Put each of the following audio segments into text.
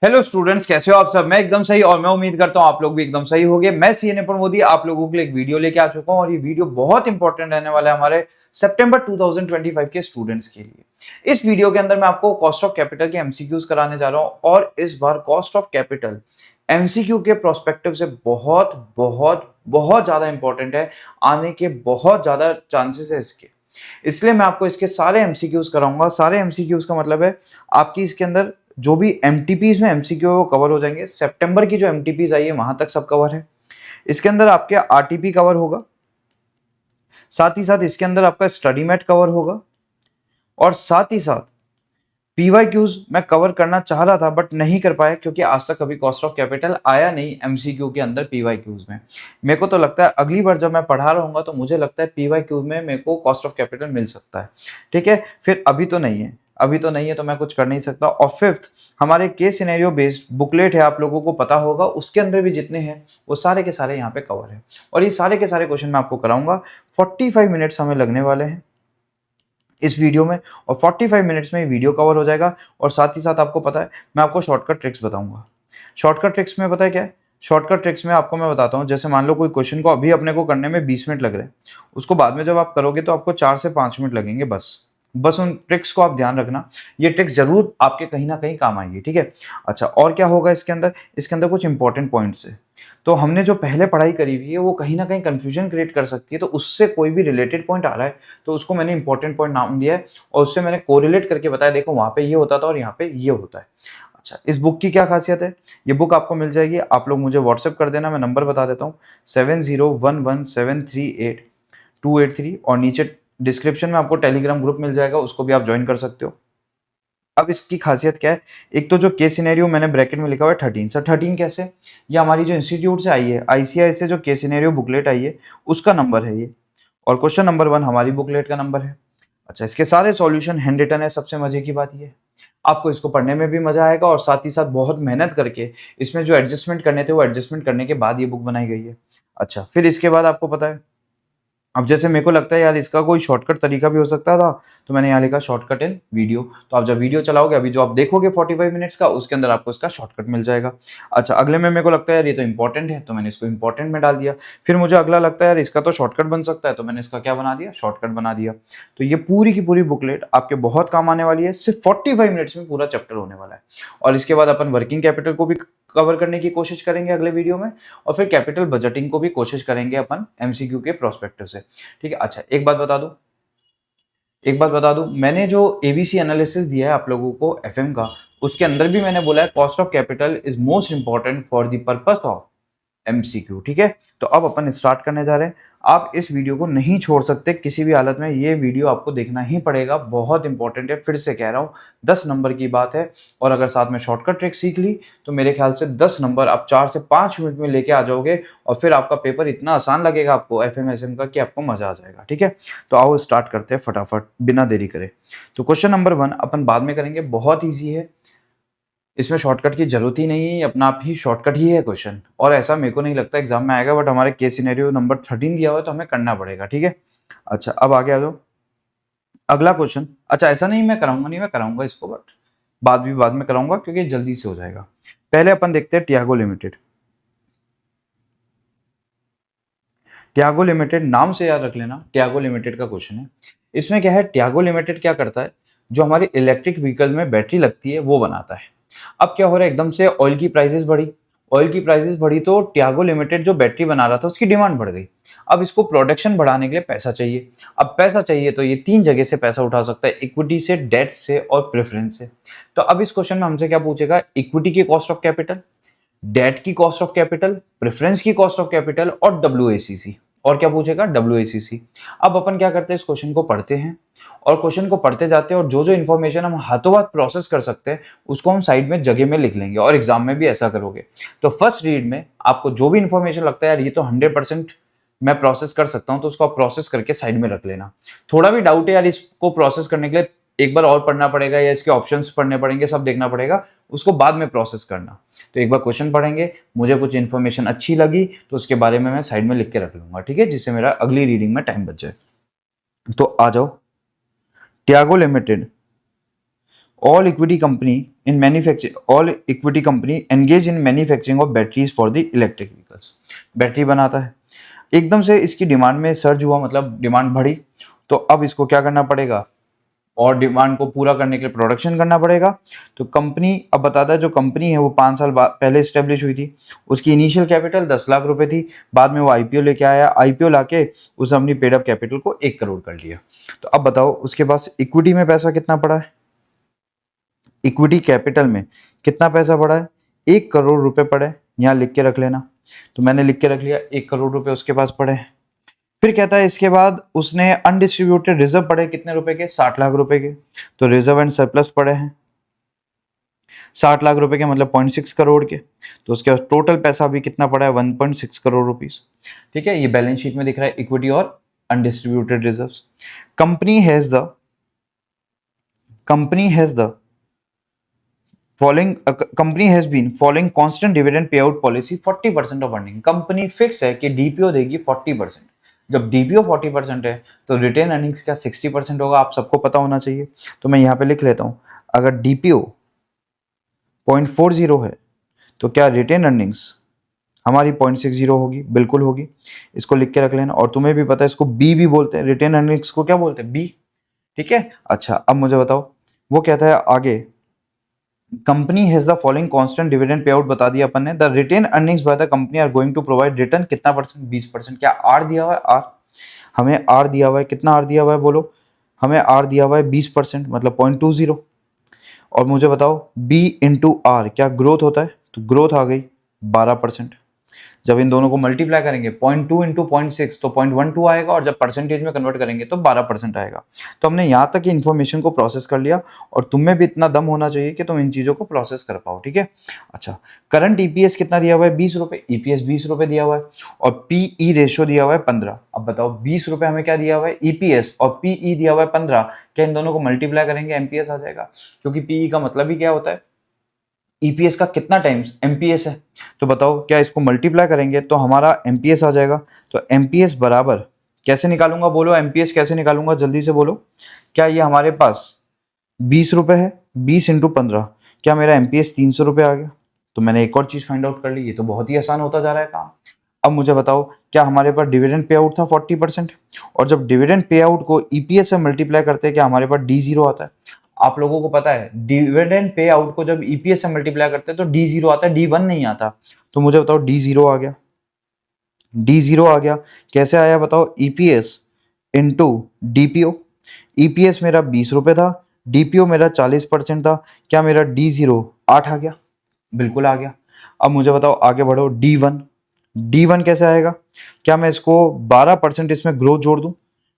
Hello students, कैसे हो आप सब। मैं एकदम सही और मैं उम्मीद करता हूं आप लोग भी एकदम सही होंगे। मैं सीए निपुण मोदी आप लोगों के लिए एक वीडियो लेके आ चुका हूं और ये वीडियो बहुत इंपॉर्टेंट रहने वाला है हमारे सितंबर 2025 के स्टूडेंट्स के लिए। इस वीडियो के अंदर मैं आपको कॉस्ट ऑफ कैपिटल के एमसीक्यूज कराने जा रहा हूं और इस बार कॉस्ट ऑफ कैपिटल एमसीक्यू के प्रोस्पेक्टिव से बहुत बहुत बहुत ज्यादा इंपॉर्टेंट है। आने के बहुत ज्यादा चांसेस है इसके, इसलिए मैं आपको इसके सारे एमसीक्यूज कराऊंगा। सारे एमसीक्यूज का मतलब है आपकी इसके अंदर जो भी एमटीपीज में एमसीक्यू है वो कवर हो जाएंगे। सितंबर की जो एमटीपीज आई है वहां तक सब कवर है। इसके अंदर आपके आरटीपी कवर होगा, साथ ही साथ इसके अंदर आपका स्टडी मेट कवर होगा और साथ ही साथ पीवाईक्यूज मैं कवर करना चाह रहा था बट नहीं कर पाया क्योंकि आज तक कभी कॉस्ट ऑफ कैपिटल आया नहीं एमसीक्यू के अंदर पीवाईक्यूज में। मेरे को तो लगता है अगली बार जब मैं पढ़ा रहूंगा तो मुझे लगता है पीवाईक्यूज में मेरे को कॉस्ट ऑफ कैपिटल मिल सकता है। ठीक है, फिर अभी तो नहीं है, अभी तो नहीं है तो मैं कुछ कर नहीं सकता। और फिफ्थ, हमारे केस सिनेरियो बेस्ड बुकलेट है, आप लोगों को पता होगा, उसके अंदर भी जितने हैं वो सारे के सारे यहाँ पे कवर है और ये सारे के सारे क्वेश्चन मैं आपको कराऊंगा। 45 मिनट्स हमें लगने वाले हैं इस वीडियो में और 45 मिनट्स में ये वीडियो कवर हो जाएगा। और साथ ही साथ आपको पता है मैं आपको शॉर्टकट ट्रिक्स बताऊंगा। शॉर्टकट ट्रिक्स में पता है क्या है? शॉर्टकट ट्रिक्स में आपको मैं बताता हूँ, जैसे मान लो कोई क्वेश्चन को अभी अपने को करने में 20 मिनट लग रहे हैं, उसको बाद में जब आप करोगे तो आपको 4 से 5 मिनट लगेंगे बस। बस उन ट्रिक्स को आप ध्यान रखना, ये ट्रिक्स जरूर आपके कहीं ना कहीं काम आएगी। ठीक है, अच्छा और क्या होगा इसके अंदर? इसके अंदर कुछ इंपॉर्टेंट पॉइंट्स है। तो हमने जो पहले पढ़ाई करी हुई है वो कहीं ना कहीं कंफ्यूजन क्रिएट कर सकती है, तो उससे कोई भी रिलेटेड पॉइंट आ रहा है तो उसको मैंने इंपॉर्टेंट पॉइंट नाम दिया है और उससे मैंने कोरिलेट करके बताया, देखो वहां पे ये होता था और यहाँ पे ये होता है। अच्छा, इस बुक की क्या खासियत है? ये बुक आपको मिल जाएगी, आप लोग मुझे व्हाट्सएप कर देना, मैं नंबर बता देता हूँ 7011738283 और नीचे डिस्क्रिप्शन में आपको टेलीग्राम ग्रुप मिल जाएगा, उसको भी आप ज्वाइन कर सकते हो। अब इसकी खासियत क्या है? एक तो जो केस सिनेरियो मैंने ब्रैकेट में लिखा हुआ है 13, सर 13 कैसे? ये हमारी जो इंस्टीट्यूट से आई है, आईसीआई से जो केस सिनेरियो बुकलेट आई है उसका नंबर है ये, और क्वेश्चन नंबर 1 हमारी बुकलेट का नंबर है। अच्छा, इसके सारे सॉल्यूशन हैंड रिटन है। सबसे मजे की बात ये है आपको इसको पढ़ने में भी मजा आएगा और साथ ही साथ बहुत मेहनत करके इसमें जो एडजस्टमेंट करने थे वो एडजस्टमेंट करने के बाद ये बुक बनाई गई है। अच्छा, फिर इसके बाद आपको पता है, अब जैसे मेरे को लगता है यार इसका कोई शॉर्टकट तरीका भी हो सकता था, तो मैंने यहाँ लिखा शॉर्टकट इन वीडियो। तो आप जब वीडियो चलाओगे, अभी जो आप देखोगे 45 मिनट्स का, उसके अंदर आपको इसका शॉर्टकट मिल जाएगा। अच्छा, अगले में मेरे को लगता है यार ये तो इंपॉर्टेंट है तो मैंने इसको इंपॉर्टेंट में डाल दिया। फिर मुझे अगला लगता है यार इसका तो शॉर्टकट बन सकता है, तो मैंने इसका क्या बना दिया? शॉर्टकट बना दिया। तो ये पूरी की पूरी बुकलेट आपके बहुत काम आने वाली है। सिर्फ 45 मिनट्स में पूरा चैप्टर होने वाला है और इसके बाद अपन वर्किंग कैपिटल को भी कवर करने की कोशिश करेंगे अगले वीडियो में और फिर कैपिटल बजटिंग को भी कोशिश करेंगे अपन एमसीक्यू के प्रोस्पेक्टिव से। ठीक है, अच्छा एक बात बता दूं, मैंने जो एबीसी एनालिसिस दिया है आप लोगों को एफएम का, उसके अंदर भी मैंने बोला है cost of capital is most important for the purpose of MCQ. ठीक है, तो अब अपन स्टार्ट करने जा रहे हैं। आप इस वीडियो को नहीं छोड़ सकते किसी भी हालत में, ये वीडियो आपको देखना ही पड़ेगा, बहुत इंपॉर्टेंट है। फिर से कह रहा हूँ 10 नंबर की बात है और अगर साथ में शॉर्टकट ट्रिक सीख ली तो मेरे ख्याल से 10 नंबर आप 4 से 5 मिनट में लेके आ जाओगे और फिर आपका पेपर इतना आसान लगेगा आपको एफएम एसएम का कि आपको मजा आ जाएगा। ठीक है, तो आओ स्टार्ट करते हैं फटाफट बिना देरी करे। तो क्वेश्चन नंबर 1 अपन बाद में करेंगे, बहुत ईजी है, इसमें शॉर्टकट की जरूरत ही नहीं है, अपना आप ही शॉर्टकट ही है क्वेश्चन। और ऐसा मेरे को नहीं लगता एग्जाम में आएगा, बट हमारे केस सिनेरियो नंबर 13 दिया हुआ है तो हमें करना पड़ेगा। ठीक है, अच्छा अब आगे आ जाओ अगला क्वेश्चन। अच्छा, ऐसा नहीं मैं कराऊंगा, नहीं मैं कराऊंगा इसको, बट बाद में कराऊंगा क्योंकि जल्दी से हो जाएगा। पहले अपन देखते हैं टियागो लिमिटेड। टियागो लिमिटेड नाम से याद रख लेना, टियागो लिमिटेड का क्वेश्चन है। इसमें क्या है, टियागो लिमिटेड क्या करता है, जो हमारी इलेक्ट्रिक व्हीकल में बैटरी लगती है वो बनाता है। अब क्या हो रहा है, एकदम से ऑयल की प्राइसेस बढ़ी, ऑयल की प्राइसेस बढ़ी तो टियागो लिमिटेड जो बैटरी बना रहा था उसकी डिमांड बढ़ गई। अब इसको प्रोडक्शन बढ़ाने के लिए पैसा चाहिए। अब पैसा चाहिए तो ये 3 जगह से पैसा उठा सकता है, इक्विटी से, डेट से और प्रेफरेंस से। तो अब इस क्वेश्चन में हमसे क्या पूछेगा, इक्विटी की कॉस्ट ऑफ कैपिटल, डेट की कॉस्ट ऑफ कैपिटल, प्रेफरेंस की कॉस्ट ऑफ कैपिटल और डब्ल्यूएसीसी। और क्या पूछेगा, डब्ल्यूएसीसी। अब अपन क्या करते हैं, इस क्वेश्चन को पढ़ते हैं और क्वेश्चन को पढ़ते जाते हैं और जो जो इन्फॉर्मेशन हम हाथों हाथ प्रोसेस कर सकते हैं उसको हम साइड में जगह में लिख लेंगे और एग्जाम में भी ऐसा करोगे। तो फर्स्ट रीड में आपको जो भी इन्फॉर्मेशन लगता है यार ये तो 100% मैं प्रोसेस कर सकता हूं, तो उसको आप प्रोसेस करके साइड में रख लेना। थोड़ा भी डाउट है यार इसको प्रोसेस करने के लिए एक बार और पढ़ना पड़ेगा या इसके ऑप्शंस पढ़ने पड़ेंगे, सब देखना पड़ेगा, उसको बाद में प्रोसेस करना। तो एक बार क्वेश्चन पढ़ेंगे, मुझे कुछ इन्फॉर्मेशन अच्छी लगी तो उसके बारे में मैं साइड में लिख के रख लूंगा। ठीक है, जिससे मेरा अगली रीडिंग में टाइम बच जाए। तो आ जाओ, Tiago limited all equity company in manufacturing, all equity company engage in manufacturing of batteries for the electric vehicles. Battery बनाता है, एकदम से इसकी डिमांड में सर्ज हुआ, मतलब डिमांड बढ़ी, तो अब इसको क्या करना पड़ेगा, और डिमांड को पूरा करने के लिए प्रोडक्शन करना पड़ेगा। तो कंपनी अब बताता है, जो कंपनी है वो 5 साल पहले स्टेब्लिश हुई थी, उसकी इनिशियल कैपिटल 10 लाख रुपए थी, बाद में वो आईपीओ लेके आया, आईपीओ लाके उसने अपनी पेड अप कैपिटल को 1 करोड़ कर लिया। तो अब बताओ उसके पास इक्विटी में पैसा कितना पड़ा है, इक्विटी कैपिटल में कितना पैसा पड़ा है, 1 करोड़ रुपए पड़े, यहाँ लिख के रख लेना। तो मैंने लिख के रख लिया, 1 करोड़ रुपए उसके पास पड़े हैं। फिर कहता है इसके बाद उसने अनडिस्ट्रीब्यूटेड रिजर्व पड़े कितने रुपए के, 60 लाख रुपए के। तो रिजर्व एंड सरप्लस पड़े हैं 60 लाख रुपए के, मतलब 0.6 करोड़ के। तो उसके बाद टोटल पैसा भी कितना पड़ा है, 1.6 करोड़ रुपीस। ठीक है, ये बैलेंस शीट में दिख रहा है इक्विटी और undistributed reserves. Company has the company has been following constant dividend पे out policy 40% of earning. Company fix है कि डीपीओ देगी 40%। जब डीपीओ 40% है तो रिटेन अर्निंग्स क्या 60% होगा, आप सबको पता होना चाहिए। तो मैं यहाँ पे लिख लेता हूँ, अगर डीपीओ 0.40 है तो क्या रिटेन अर्निंग्स हमारी 0.60 होगी, बिल्कुल होगी। इसको लिख के रख लेना। और तुम्हें भी पता है इसको बी भी बोलते हैं, रिटेन अर्निंग्स को क्या बोलते हैं, बी। ठीक है, अच्छा अब मुझे बताओ, वो कहता है आगे, company has the following constant dividend पे आउट बता दिया अपन ने, the retained earnings by the company are going to provide return कितना परसेंट, 20%। क्या आर दिया हुआ है, आर हमें आर दिया हुआ है, कितना आर दिया हुआ है बोलो, हमें आर दिया हुआ है 20%, मतलब 0.20। और मुझे बताओ बी इंटू आर क्या ग्रोथ होता है, तो ग्रोथ आ गई 12%। जब इन दोनों को मल्टीप्लाई करेंगे 0.2 इंटू 0.6 तो 0.12 आएगा, और जब परसेंटेज में कन्वर्ट करेंगे तो 12% आएगा। तो हमने यहाँ तक इन्फॉर्मेशन को प्रोसेस कर लिया, और तुम में भी इतना दम होना चाहिए कि तुम इन चीज़ों को प्रोसेस कर पाओ। ठीक है, अच्छा करंट ईपीएस कितना दिया हुआ है, 20 रुपये, ईपीएस 20 रुपये दिया हुआ है, और पीई रेशियो दिया हुआ है 15। अब बताओ 20 रुपये हमें क्या दिया हुआ है, ईपीएस, और पीई दिया हुआ है 15, क्या इन दोनों को मल्टीप्लाई करेंगे एमपीएस आ जाएगा, क्योंकि पीई का मतलब ही क्या होता है, ईपीएस का कितना टाइम्स एमपीएस है। तो बताओ क्या इसको मल्टीप्लाई करेंगे तो हमारा एमपीएस आ जाएगा। तो एमपीएस बराबर कैसे निकालूंगा बोलो, एमपीएस कैसे निकालूंगा जल्दी से बोलो। क्या ये हमारे पास 20 रुपए है, 20 इंटू 15, क्या मेरा एमपीएस 300 रुपये आ गया। तो मैंने एक और चीज फाइंड आउट कर ली, ये तो बहुत ही आसान होता जा रहा है काम। अब मुझे बताओ क्या हमारे पास डिविडेंड पे आउट था 40%, और जब डिविडेंड पे आउट को ईपीएस से मल्टीप्लाई करते हैं क्या हमारे पास डी जीरो आता है। आप लोगों को पता है डिविडेंड पे आउट को जब ईपीएस से मल्टीप्लाई करते हैं तो डी जीरो आता है, डी वन नहीं आता। तो मुझे बताओ डी जीरो आ गया, डी जीरो आ गया, कैसे आया बताओ, ईपीएस इंटू डीपीओ। ईपीएस मेरा 20 रुपए था, डीपीओ मेरा 40% था, क्या मेरा डी जीरो 8 आ गया, बिल्कुल आ गया। अब मुझे बताओ आगे बढ़ो, डी वन, डी वन कैसे आएगा, क्या मैं इसको 12% इसमें ग्रोथ जोड़ दूं,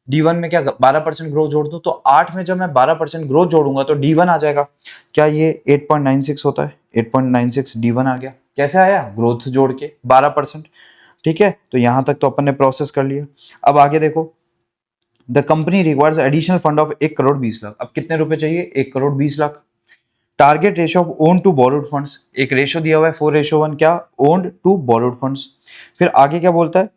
डी वन में क्या 12% ग्रोथ जोड़ दूं, तो 8 में जब मैं 12% ग्रोथ जोड़ूंगा तो डी वन आ जाएगा। क्या ये 8.96 होता है, 8.96 डी वन आ गया। कैसे आया, ग्रोथ जोड़ के 12%। ठीक है, तो यहां तक तो अपन ने प्रोसेस कर लिया। अब आगे देखो, the company requires additional fund of 1 crore 20 lakh. अब कितने रुपए चाहिए, 1 crore 20 lakh. Target ratio of own to borrowed funds, एक रेशियो दिया हुआ है 4:1, क्या ओन्ड टू बोरोड फंड्स। फिर आगे क्या बोलता है,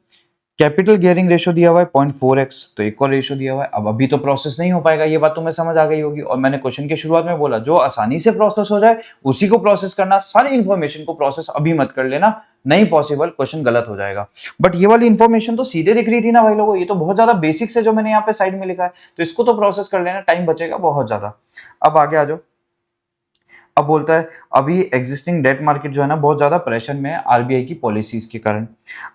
कैपिटल गियरिंग रेशियो दिया हुआ है 0.4x, तो एक और रेशियो दिया हुआ है। अब अभी तो प्रोसेस नहीं हो पाएगा, ये बात तुम्हें समझ आ गई होगी। और मैंने क्वेश्चन के शुरुआत में बोला जो आसानी से प्रोसेस हो जाए उसी को प्रोसेस करना, सारी इंफॉर्मेशन को प्रोसेस अभी मत कर लेना, नहीं पॉसिबल, क्वेश्चन गलत हो जाएगा। बट ये वाली इंफॉर्मेशन तो सीधे दिख रही थी ना भाई लोगों, ये तो बहुत ज्यादा बेसिक्स है जो मैंने यहाँ पे साइड में लिखा है, तो इसको तो प्रोसेस कर लेना, टाइम बचेगा बहुत ज्यादा। अब आगे आ जाओ, अब बोलता है अभी एग्जिस्टिंग डेट मार्केट जो है ना बहुत ज्यादा प्रेशर में है आरबीआई की पॉलिसीज के कारण।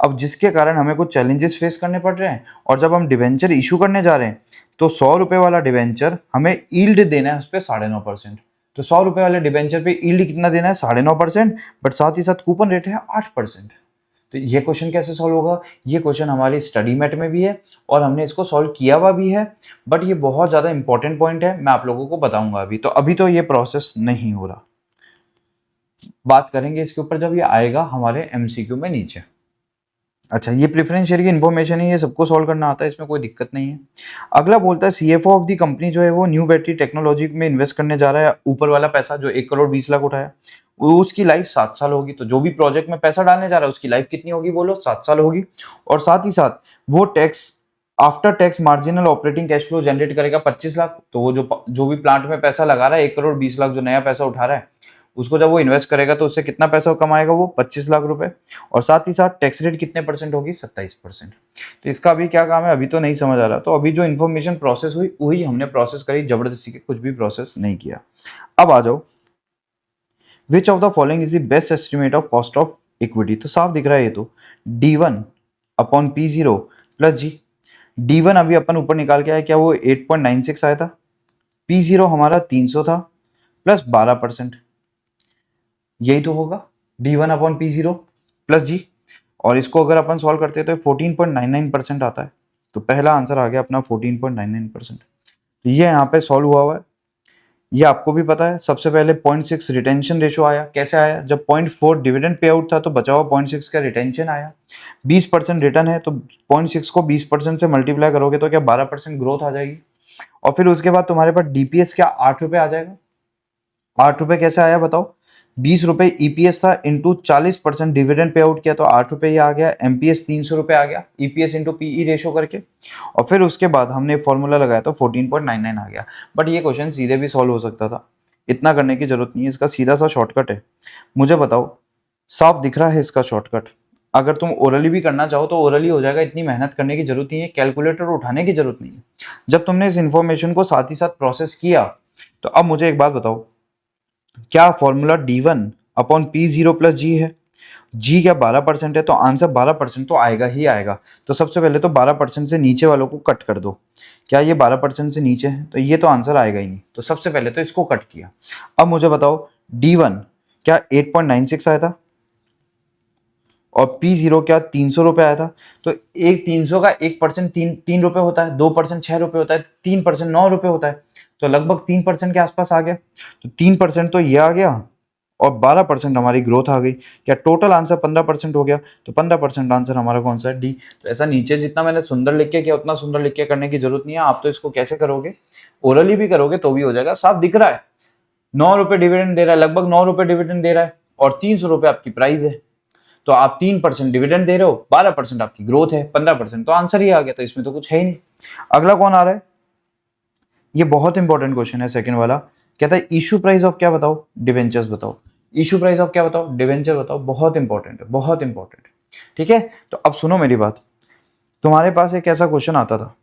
अब जिसके कारण हमें कुछ चैलेंजेस फेस करने पड़ रहे हैं, और जब हम डिवेंचर इशू करने जा रहे हैं तो 100 रुपए वाला डिवेंचर हमें ईल्ड देना है उस पर 9.5%। तो 100 रुपए वाले डिवेंचर पे ईल्ड कितना देना है, 9.5%, बट साथ ही साथ कूपन रेट है 8%। तो ये क्वेश्चन कैसे सॉल्व होगा, ये क्वेश्चन हमारी स्टडी मैट में भी है और हमने इसको सॉल्व किया हुआ भी है, बट ये बहुत ज़्यादा इंपॉर्टेंट पॉइंट है, मैं आप लोगों को बताऊंगा अभी। तो अभी तो ये प्रोसेस नहीं हो रहा, बात करेंगे इसके ऊपर जब ये आएगा हमारे एमसीक्यू में नीचे। अच्छा, ये प्रेफरेंस शेयर की इन्फॉर्मेशन है, ये सबको सॉल्व करना आता है, इसमें कोई दिक्कत नहीं है। अगला बोलता है सीएफओ ऑफ दी कंपनी जो है वो न्यू बैटरी टेक्नोलॉजी में इन्वेस्ट करने जा रहा है। ऊपर वाला पैसा जो 1 करोड़ 20 लाख उठाया, उसकी लाइफ 7 साल होगी। तो जो भी प्रोजेक्ट में पैसा डालने जा रहा है उसकी लाइफ कितनी होगी बोलो, 7 साल होगी। और साथ ही साथ वो tax after tax marginal operating cash flow generate करेगा 25 लाख। तो वो जो भी प्लांट में पैसा लगा रहा है 1 करोड़ 20 लाख जो नया पैसा उठा रहा है, उसको जब वो इन्वेस्ट करेगा तो उससे कितना पैसा कमाएगा वो 25 लाख रुपए। और साथ ही साथ टैक्स रेट कितने परसेंट होगी 27%। तो इसका अभी क्या काम है अभी तो नहीं समझ आ रहा। तो अभी जो इन्फॉर्मेशन प्रोसेस हुई वही हमने प्रोसेस करी, जबरदस्ती के कुछ भी प्रोसेस नहीं किया। अब आ जाओ, which of the following is the best estimate of cost of equity. तो साफ दिख रहा है ये तो D1 अपॉन P0 प्लस जी। D1 अभी अपन ऊपर निकाल के आए, क्या वो 8.96 आया था। P0 हमारा 300 था प्लस 12%, यही तो होगा D1 अपॉन P0 प्लस जी। और इसको अगर अपन सॉल्व करते हैं तो 14.99% आता है। तो पहला आंसर आ गया अपना 14.99%। तो ये यहाँ पे सॉल्व हुआ है। ये आपको भी पता है, सबसे पहले 0.6 रिटेंशन रेशो आया। कैसे आया, जब 0.4 डिविडेंड पे आउट था तो बचा हुआ 0.6 का रिटेंशन आया। 20% रिटर्न है तो 0.6 को 20% से मल्टीप्लाई करोगे तो क्या 12% ग्रोथ आ जाएगी। और फिर उसके बाद तुम्हारे पास डीपीएस क्या 8 रुपए आ जाएगा। 8 रुपए कैसे आया बताओ, 20 रुपए ईपीएस था इंटू 40% डिविडेंड पे आउट किया तो 8 रुपए ही आ गया। एमपीएस 300 रुपए आ गया, ईपीएस इंटू पीई रेशो करके। और फिर उसके बाद हमने फॉर्मूला लगाया तो 14.99 आ गया। बट ये क्वेश्चन सीधे भी सॉल्व हो सकता था, इतना करने की जरूरत नहीं है, इसका सीधा सा शॉर्टकट है। मुझे बताओ, साफ दिख रहा है इसका शॉर्टकट। अगर तुम ओरली भी करना चाहो तो ओरली हो जाएगा, इतनी मेहनत करने की जरूरत नहीं है, कैलकुलेटर उठाने की जरूरत नहीं है। जब तुमने इस इंफॉर्मेशन को साथ ही साथ प्रोसेस किया तो अब मुझे एक बात बताओ, क्या formula D1 upon P0 plus जी है। जी क्या 12% है तो आंसर 12% तो आएगा ही आएगा। तो सबसे पहले तो 12% से नीचे वालों को कट कर दो। क्या ये 12% से नीचे है तो ये तो आंसर आएगा ही नहीं। तो सबसे पहले तो इसको कट किया। अब मुझे बताओ D1 क्या 8.96 आया था और P0 क्या 300 रुपये आया था। तो एक 300 का 1% 3 रुपये होता है, 2% 6 रुपये होता है, 3% 9 रुपये होता है। तो लगभग 3% के आसपास आ गया। तो 3% तो ये आ गया और 12% हमारी ग्रोथ आ गई। क्या टोटल आंसर 15% हो गया। तो 15% आंसर हमारा कौन सा है, डी। तो ऐसा नीचे जितना मैंने सुंदर लिख के किया उतना सुंदर लिख के करने की जरूरत नहीं है। आप तो इसको कैसे करोगे, ओरली भी करोगे तो भी हो जाएगा। साफ दिख रहा है 9 रुपए डिविडेंड दे रहा है, लगभग 9 रुपए डिविडेंड दे रहा है और 300 रुपए आपकी प्राइस है। तो आप 3% डिविडेंड दे रहे हो, 12% आपकी ग्रोथ है, 15% तो आंसर ही आ गया। तो इसमें तो कुछ है ही नहीं। अगला कौन आ रहा है, ये बहुत इंपॉर्टेंट क्वेश्चन है सेकंड वाला। कहता है इशू प्राइस ऑफ क्या बताओ, डिवेंचर्स बताओ। इशू प्राइस ऑफ क्या बताओ, डिवेंचर बताओ। बहुत इंपॉर्टेंट है, बहुत इंपॉर्टेंट है। ठीक है, तो अब सुनो मेरी बात। तुम्हारे पास एक ऐसा क्वेश्चन आता था,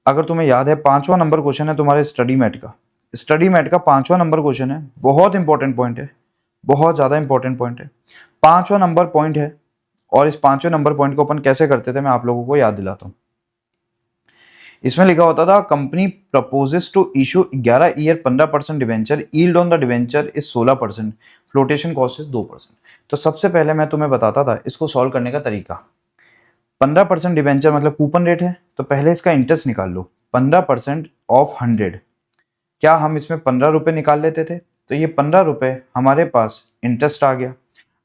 अगर तुम्हें याद है 5वां नंबर क्वेश्चन है तुम्हारे स्टडी मैट का। स्टडी मैट का 5वां नंबर क्वेश्चन है, बहुत इंपॉर्टेंट पॉइंट है, बहुत ज्यादा इंपॉर्टेंट पॉइंट है। 5वां नंबर पॉइंट है और इस 5वें नंबर पॉइंट को अपन कैसे करते थे मैं आप लोगों को याद दिलाता हूं। इसमें लिखा होता था company proposes to issue 11 year 15% debenture, yield on the debenture is 16%, flotation cost is 2%। तो सबसे पहले मैं तुम्हें बताता था इसको सॉल्व करने का तरीका। 15% डिवेंचर मतलब कूपन रेट है, तो पहले इसका इंटरेस्ट निकाल लो। 15% ऑफ 100, क्या हम इसमें 15 रुपए निकाल लेते थे। तो ये 15 रुपए हमारे पास इंटरेस्ट आ गया।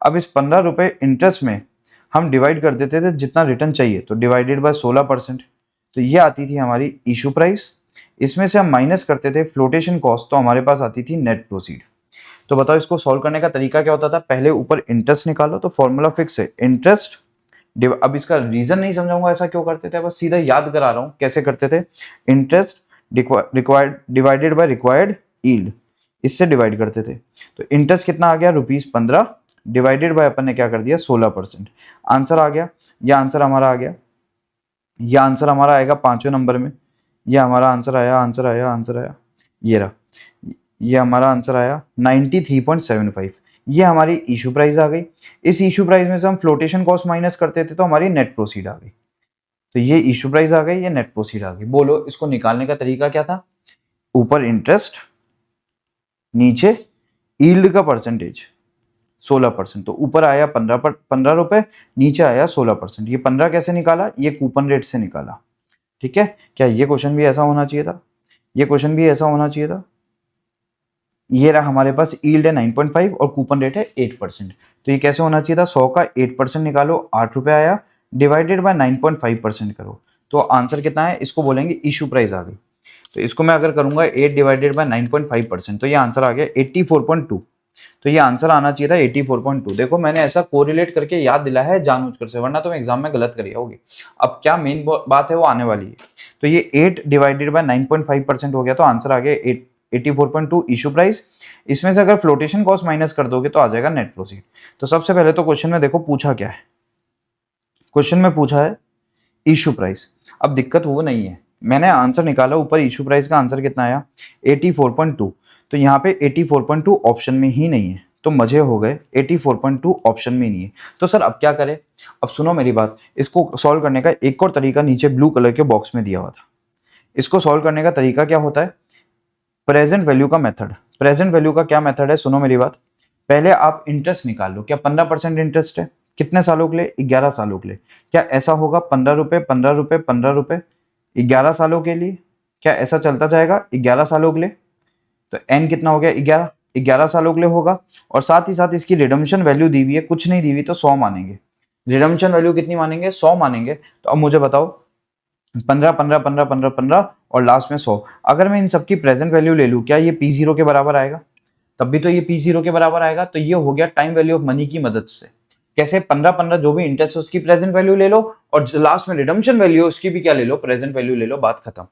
अब इस 15 रुपए इंटरेस्ट में हम डिवाइड कर देते थे जितना रिटर्न चाहिए, तो डिवाइडेड बाय 16%। तो ये आती थी हमारी इशू प्राइस। इसमें से हम माइनस करते थे फ्लोटेशन कॉस्ट, तो हमारे पास आती थी नेट प्रोसीड। तो बताओ इसको सॉल्व करने का तरीका क्या होता था, पहले ऊपर इंटरेस्ट निकालो। तो फॉर्मूला फिक्स है, इंटरेस्ट। अब इसका रीजन नहीं समझाऊंगा ऐसा क्यों करते थे, बस सीधा याद करा रहा हूं कैसे करते थे। Interest required divided by required yield, इससे डिवाइड करते थे। तो इंटरेस्ट कितना आ गया ₹15 डिवाइडेड बाय अपन ने क्या कर दिया 16%। आंसर आ गया, यह आंसर हमारा आ गया। यह आंसर हमारा आएगा 5वें नंबर में। यह हमारा आंसर आया, आंसर आया, आंसर आया, ये रहा। ये हमारा आंसर आया 93.75। ये हमारी इशू प्राइस आ गई। इस इशू प्राइस में से हम फ्लोटेशन कॉस्ट माइनस करते थे तो हमारी नेट प्रोसीड आ गई। तो ये इशू प्राइस आ गई, ये नेट प्रोसीड आ गई। बोलो इसको निकालने का तरीका क्या था, ऊपर इंटरेस्ट नीचे यील्ड का परसेंटेज 16%। तो ऊपर आया 15 रुपए, नीचे आया 16%। ये 15 कैसे निकाला, ये कूपन रेट से निकाला। ठीक है, क्या ये क्वेश्चन भी ऐसा होना चाहिए था, ये क्वेश्चन भी ऐसा होना चाहिए था। ये रहा हमारे पास यील्ड है 9.5 और कूपन रेट है 8%। तो ये कैसे होना चाहिए था, 100 का 8% निकालो, 8 रुपए आया, डिवाइडेड बाय 9.5% करो। तो आंसर कितना है, इसको बोलेंगे इशू प्राइस आ गई। तो इसको मैं अगर करूंगा 8 डिवाइडेड बाय 9.5%, तो ये आंसर आ गया 84.2। तो ये आंसर आना चाहिए था 84.2। देखो मैंने ऐसा कोरिलेट करके याद दिला है जानबूझकर से, वरना तुम एग्जाम में गलत करी होगी। अब क्या मेन बात है वो आने वाली है। तो ये 8 डिवाइडेड बाय 9.5% हो गया, तो आंसर आ गया 84.2 इशू प्राइस। इसमें से अगर फ्लोटेशन कॉस्ट माइनस कर दोगे तो आ जाएगा नेट प्रोसीड। तो सबसे पहले तो क्वेश्चन में देखो पूछा क्या है। क्वेश्चन में पूछा है इशू प्राइस। अब दिक्कत वो नहीं है, मैंने आंसर निकाला, ऊपर इशू प्राइस का आंसर कितना आया 84.2। तो यहाँ पे 84.2 ऑप्शन में ही नहीं है, तो मजे हो गए, 84.2 ऑप्शन में नहीं है। तो सर अब क्या करें? अब सुनो मेरी बात, इसको सॉल्व करने का एक और तरीका नीचे ब्लू कलर के बॉक्स में दिया हुआ था। इसको सॉल्व करने का तरीका क्या होता है? प्रेजेंट वैल्यू का मेथड। प्रेजेंट वैल्यू का क्या मेथड है? सुनो मेरी बात, पहले आप इंटरेस्ट निकाल लो। क्या 15% इंटरेस्ट है? कितने सालों के लिए? 11 सालों के लिए। क्या ऐसा होगा 15 रुपए 15 रुपए 15 रुपए 11 सालों के लिए? क्या ऐसा चलता जाएगा 11 सालों के लिए? तो एन कितना हो गया? 11। 11 सालों के लिए होगा। और साथ ही साथ इसकी रिडम्पशन वैल्यू दी हुई है, कुछ नहीं दी हुई तो 100 मानेंगे। रिडम्पशन वैल्यू कितनी मानेंगे? 100 मानेंगे। तो अब मुझे बताओ 15 15 15 15 15 और लास्ट में 100, अगर मैं इन सबकी प्रेजेंट वैल्यू ले लूं, क्या ये P0 के बराबर आएगा? तब भी तो ये P0 के बराबर आएगा। तो ये हो गया टाइम वैल्यू ऑफ मनी की मदद से। कैसे? 15 15 जो भी इंटरेस्ट है उसकी प्रेजेंट वैल्यू ले लो, और लास्ट में रिडम्पशन वैल्यू है उसकी भी क्या ले लो? प्रेजेंट वैल्यू ले लो, बात खत्म।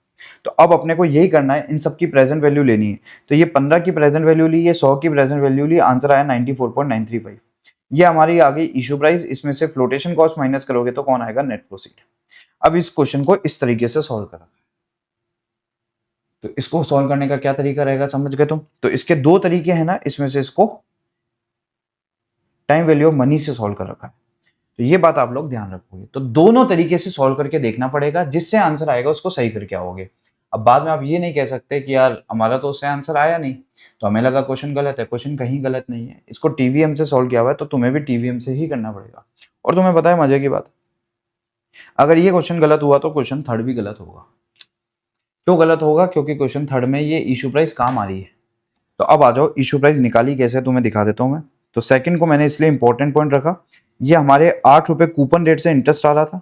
तो अब अपने को यही करना है, इन सबकी प्रेजेंट वैल्यू लेनी है। तो ये 15 की प्रेजेंट वैल्यू ली, ये 100 की प्रेजेंट वैल्यू ली, आंसर आया 94.935। ये हमारी आ गई इशू प्राइस। इसमें से फ्लोटेशन कॉस्ट माइनस करोगे तो कौन आएगा? Net proceed. अब इस क्वेश्चन को इस तरीके से सॉल्व करा। तो इसको सॉल्व करने का क्या तरीका रहेगा, समझ गए तुम? तो इसके दो तरीके हैं ना, इसमें से इसको टाइम वैल्यू ऑफ मनी से सॉल्व कर रखा है। तो ये बात आप लोग ध्यान रखोगे। तो दोनों तरीके से सॉल्व करके देखना पड़ेगा, जिससे आंसर आएगा उसको सही करके आओगे। अब बाद में आप ये नहीं कह सकते कि यार हमारा तो उससे आंसर आया नहीं, तो हमें लगा क्वेश्चन गलत है। क्वेश्चन कहीं गलत नहीं है, इसको टीवीएम से सॉल्व किया हुआ है, तो तुम्हें भी टीवीएम से ही करना पड़ेगा। और तुम्हें पता है मजे की बात, अगर ये क्वेश्चन गलत हुआ तो क्वेश्चन थर्ड भी गलत होगा। क्यों गलत होगा? क्योंकि क्वेश्चन थर्ड में ये इशू प्राइस काम आ रही है। तो अब आ जाओ, इशू प्राइस निकाली कैसे तुम्हें दिखा देता हूं मैं। तो सेकंड को मैंने इसलिए इंपॉर्टेंट पॉइंट रखा, ये हमारे 8 रुपए कूपन रेट से इंटरेस्ट आ रहा था।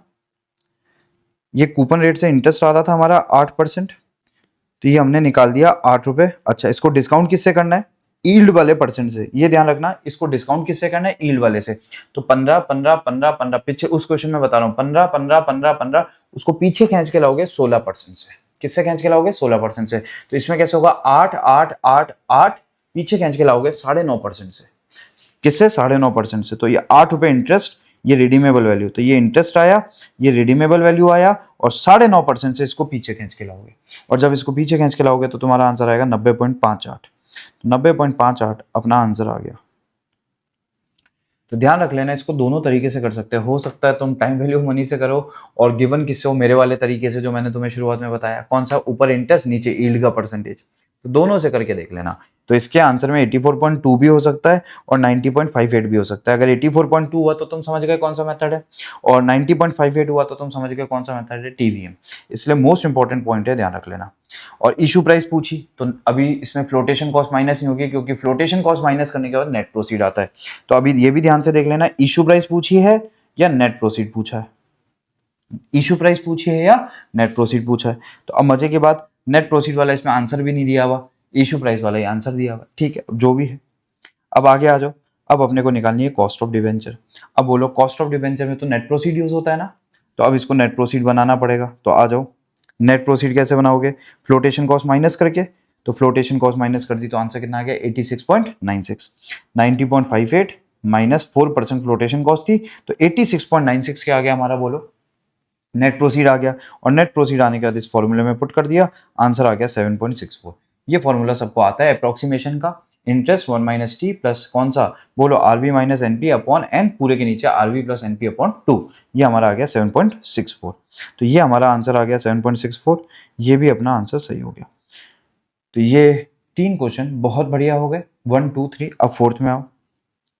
ये कूपन रेट से इंटरेस्ट आ रहा था हमारा 8%। तो ये हमने निकाल दिया 8 रुपए। अच्छा, इसको डिस्काउंट किससे करना है? ईल्ड वाले परसेंट से। ये ध्यान रखना, इसको डिस्काउंट किससे करना है? ईल्ड वाले से। तो 15 15 15 15, पीछे उस क्वेश्चन में बता रहा हूँ, 15 15 15 15, उसको पीछे खींच के लाओगे 16% से। किससे खींच के लाओगे? 16% से। तो इसमें कैसे होगा? 8 8 8 8, पीछे खींच के लाओगे 9.5% से। किससे? 9.5% से। तो ये 8 रुपए इंटरेस्ट, ये रिडीमेबल वैल्यू, तो ये इंटरेस्ट आया, ये रिडीमेबल वैल्यू आया, और 9.5% से इसको पीछे खींच के लाओगे। और जब इसको पीछे खींच के लाओगे तो तुम्हारा आंसर आएगा 90.58। 90.58 अपना आंसर आ गया। तो ध्यान रख लेना, इसको दोनों तरीके से कर सकते हो सकता है तुम टाइम वैल्यू मनी से करो, और गिवन किससे हो? मेरे वाले तरीके से जो मैंने तुम्हें शुरुआत में बताया। कौन सा? ऊपर इंटरेस्ट, नीचे यील्ड का परसेंटेज। तो दोनों से करके देख लेना। तो इसके आंसर में 84.2 भी हो सकता है और 90.58 भी हो सकता है। अगर 84.2 हुआ तो तुम समझ गए कौन सा मेथड है, और 90.58 हुआ तो तुम समझ गए कौन सा मेथड है? टीवीएम। इसलिए मोस्ट इंपॉर्टेंट पॉइंट है, ध्यान रख लेना। और इशू प्राइस पूछी तो अभी इसमें फ्लोटेशन कॉस्ट माइनस नहीं होगी, क्योंकि फ्लोटेशन कॉस्ट माइनस करने के बाद नेट प्रोसीड आता है। तो अभी ये भी ध्यान से देख लेना, इशू प्राइस पूछी है या नेट प्रोसीड पूछा है? इशू प्राइस पूछी है या नेट प्रोसीड पूछा है? तो अब मजे की बात, नेट प्रोसीड वाला इसमें आंसर भी नहीं दिया हुआ, इशू प्राइस वाला ही आंसर दिया हुआ। ठीक है, जो भी है। अब आगे आ जाओ। अब अपने को निकालनी है कॉस्ट ऑफ डिवेंचर। अब बोलो, कॉस्ट ऑफ डिवेंचर में तो नेट प्रोसीड यूज होता है ना, तो अब इसको नेट प्रोसीड बनाना पड़ेगा। तो आ जाओ, नेट प्रोसीड कैसे बनाओगे? फ्लोटेशन कॉस्ट माइनस करके। तो फ्लोटेशन कॉस्ट माइनस कर दी तो आंसर कितना आ गया? 86.96। 90.58 माइनस 4% फ्लोटेशन कॉस्ट थी, तो 86.96 क्या आ गया हमारा? बोलो, नेट प्रोसीड आ गया। और नेट प्रोसीड आने के बाद इस फॉर्मूले में पुट कर दिया, आंसर आ गया 7.64। ये फॉर्मूला सबको आता है अप्रोक्सीमेशन का। इंटरेस्ट 1 माइनस टी प्लस कौन सा? बोलो, RB minus NP upon N, पूरे के नीचे आरबी प्लस एनपी अपॉन 2। ये हमारा आ गया 7.64। तो ये हमारा आंसर आ गया 7.64। ये भी अपना आंसर सही हो गया। तो ये 3 क्वेश्चन बहुत बढ़िया हो गए, 1 2 3। अब फोर्थ में आओ।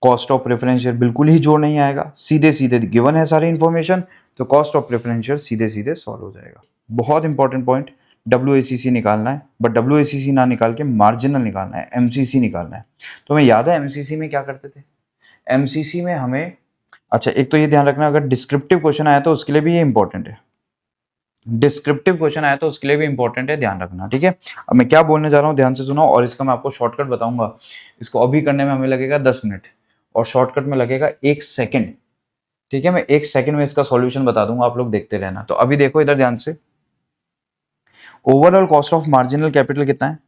कॉस्ट ऑफ प्रेफरेंशियल बिल्कुल ही जोड़ नहीं आएगा, सीधे सीधे गिवन है सारी इंफॉर्मेशन, तो कॉस्ट ऑफ प्रेफरेंशियल सीधे सीधे सॉल्व हो जाएगा। बहुत इंपॉर्टेंट पॉइंट, WACC निकालना है, बट WACC ना निकाल के मार्जिनल निकालना है, MCC निकालना है। तो हमें याद है MCC में क्या करते थे? MCC में हमें, अच्छा एक तो ये ध्यान रखना, अगर डिस्क्रिप्टिव क्वेश्चन आया तो उसके लिए भी ये इंपॉर्टेंट है। डिस्क्रिप्टिव क्वेश्चन आया तो उसके लिए भी इंपॉर्टेंट है, ध्यान रखना, ठीक है। अब मैं क्या बोलने जा रहा हूँ ध्यान से सुनो, और इसका मैं आपको शॉर्टकट बताऊंगा। इसको अभी करने में हमें लगेगा 10 मिनट और शॉर्टकट में लगेगा 1 सेकंड, ठीक है। मैं 1 सेकंड में इसका सॉल्यूशन बता दूंगा, आप लोग देखते रहना। तो अभी देखो इधर ध्यान से, overall cost of marginal capital कितना है,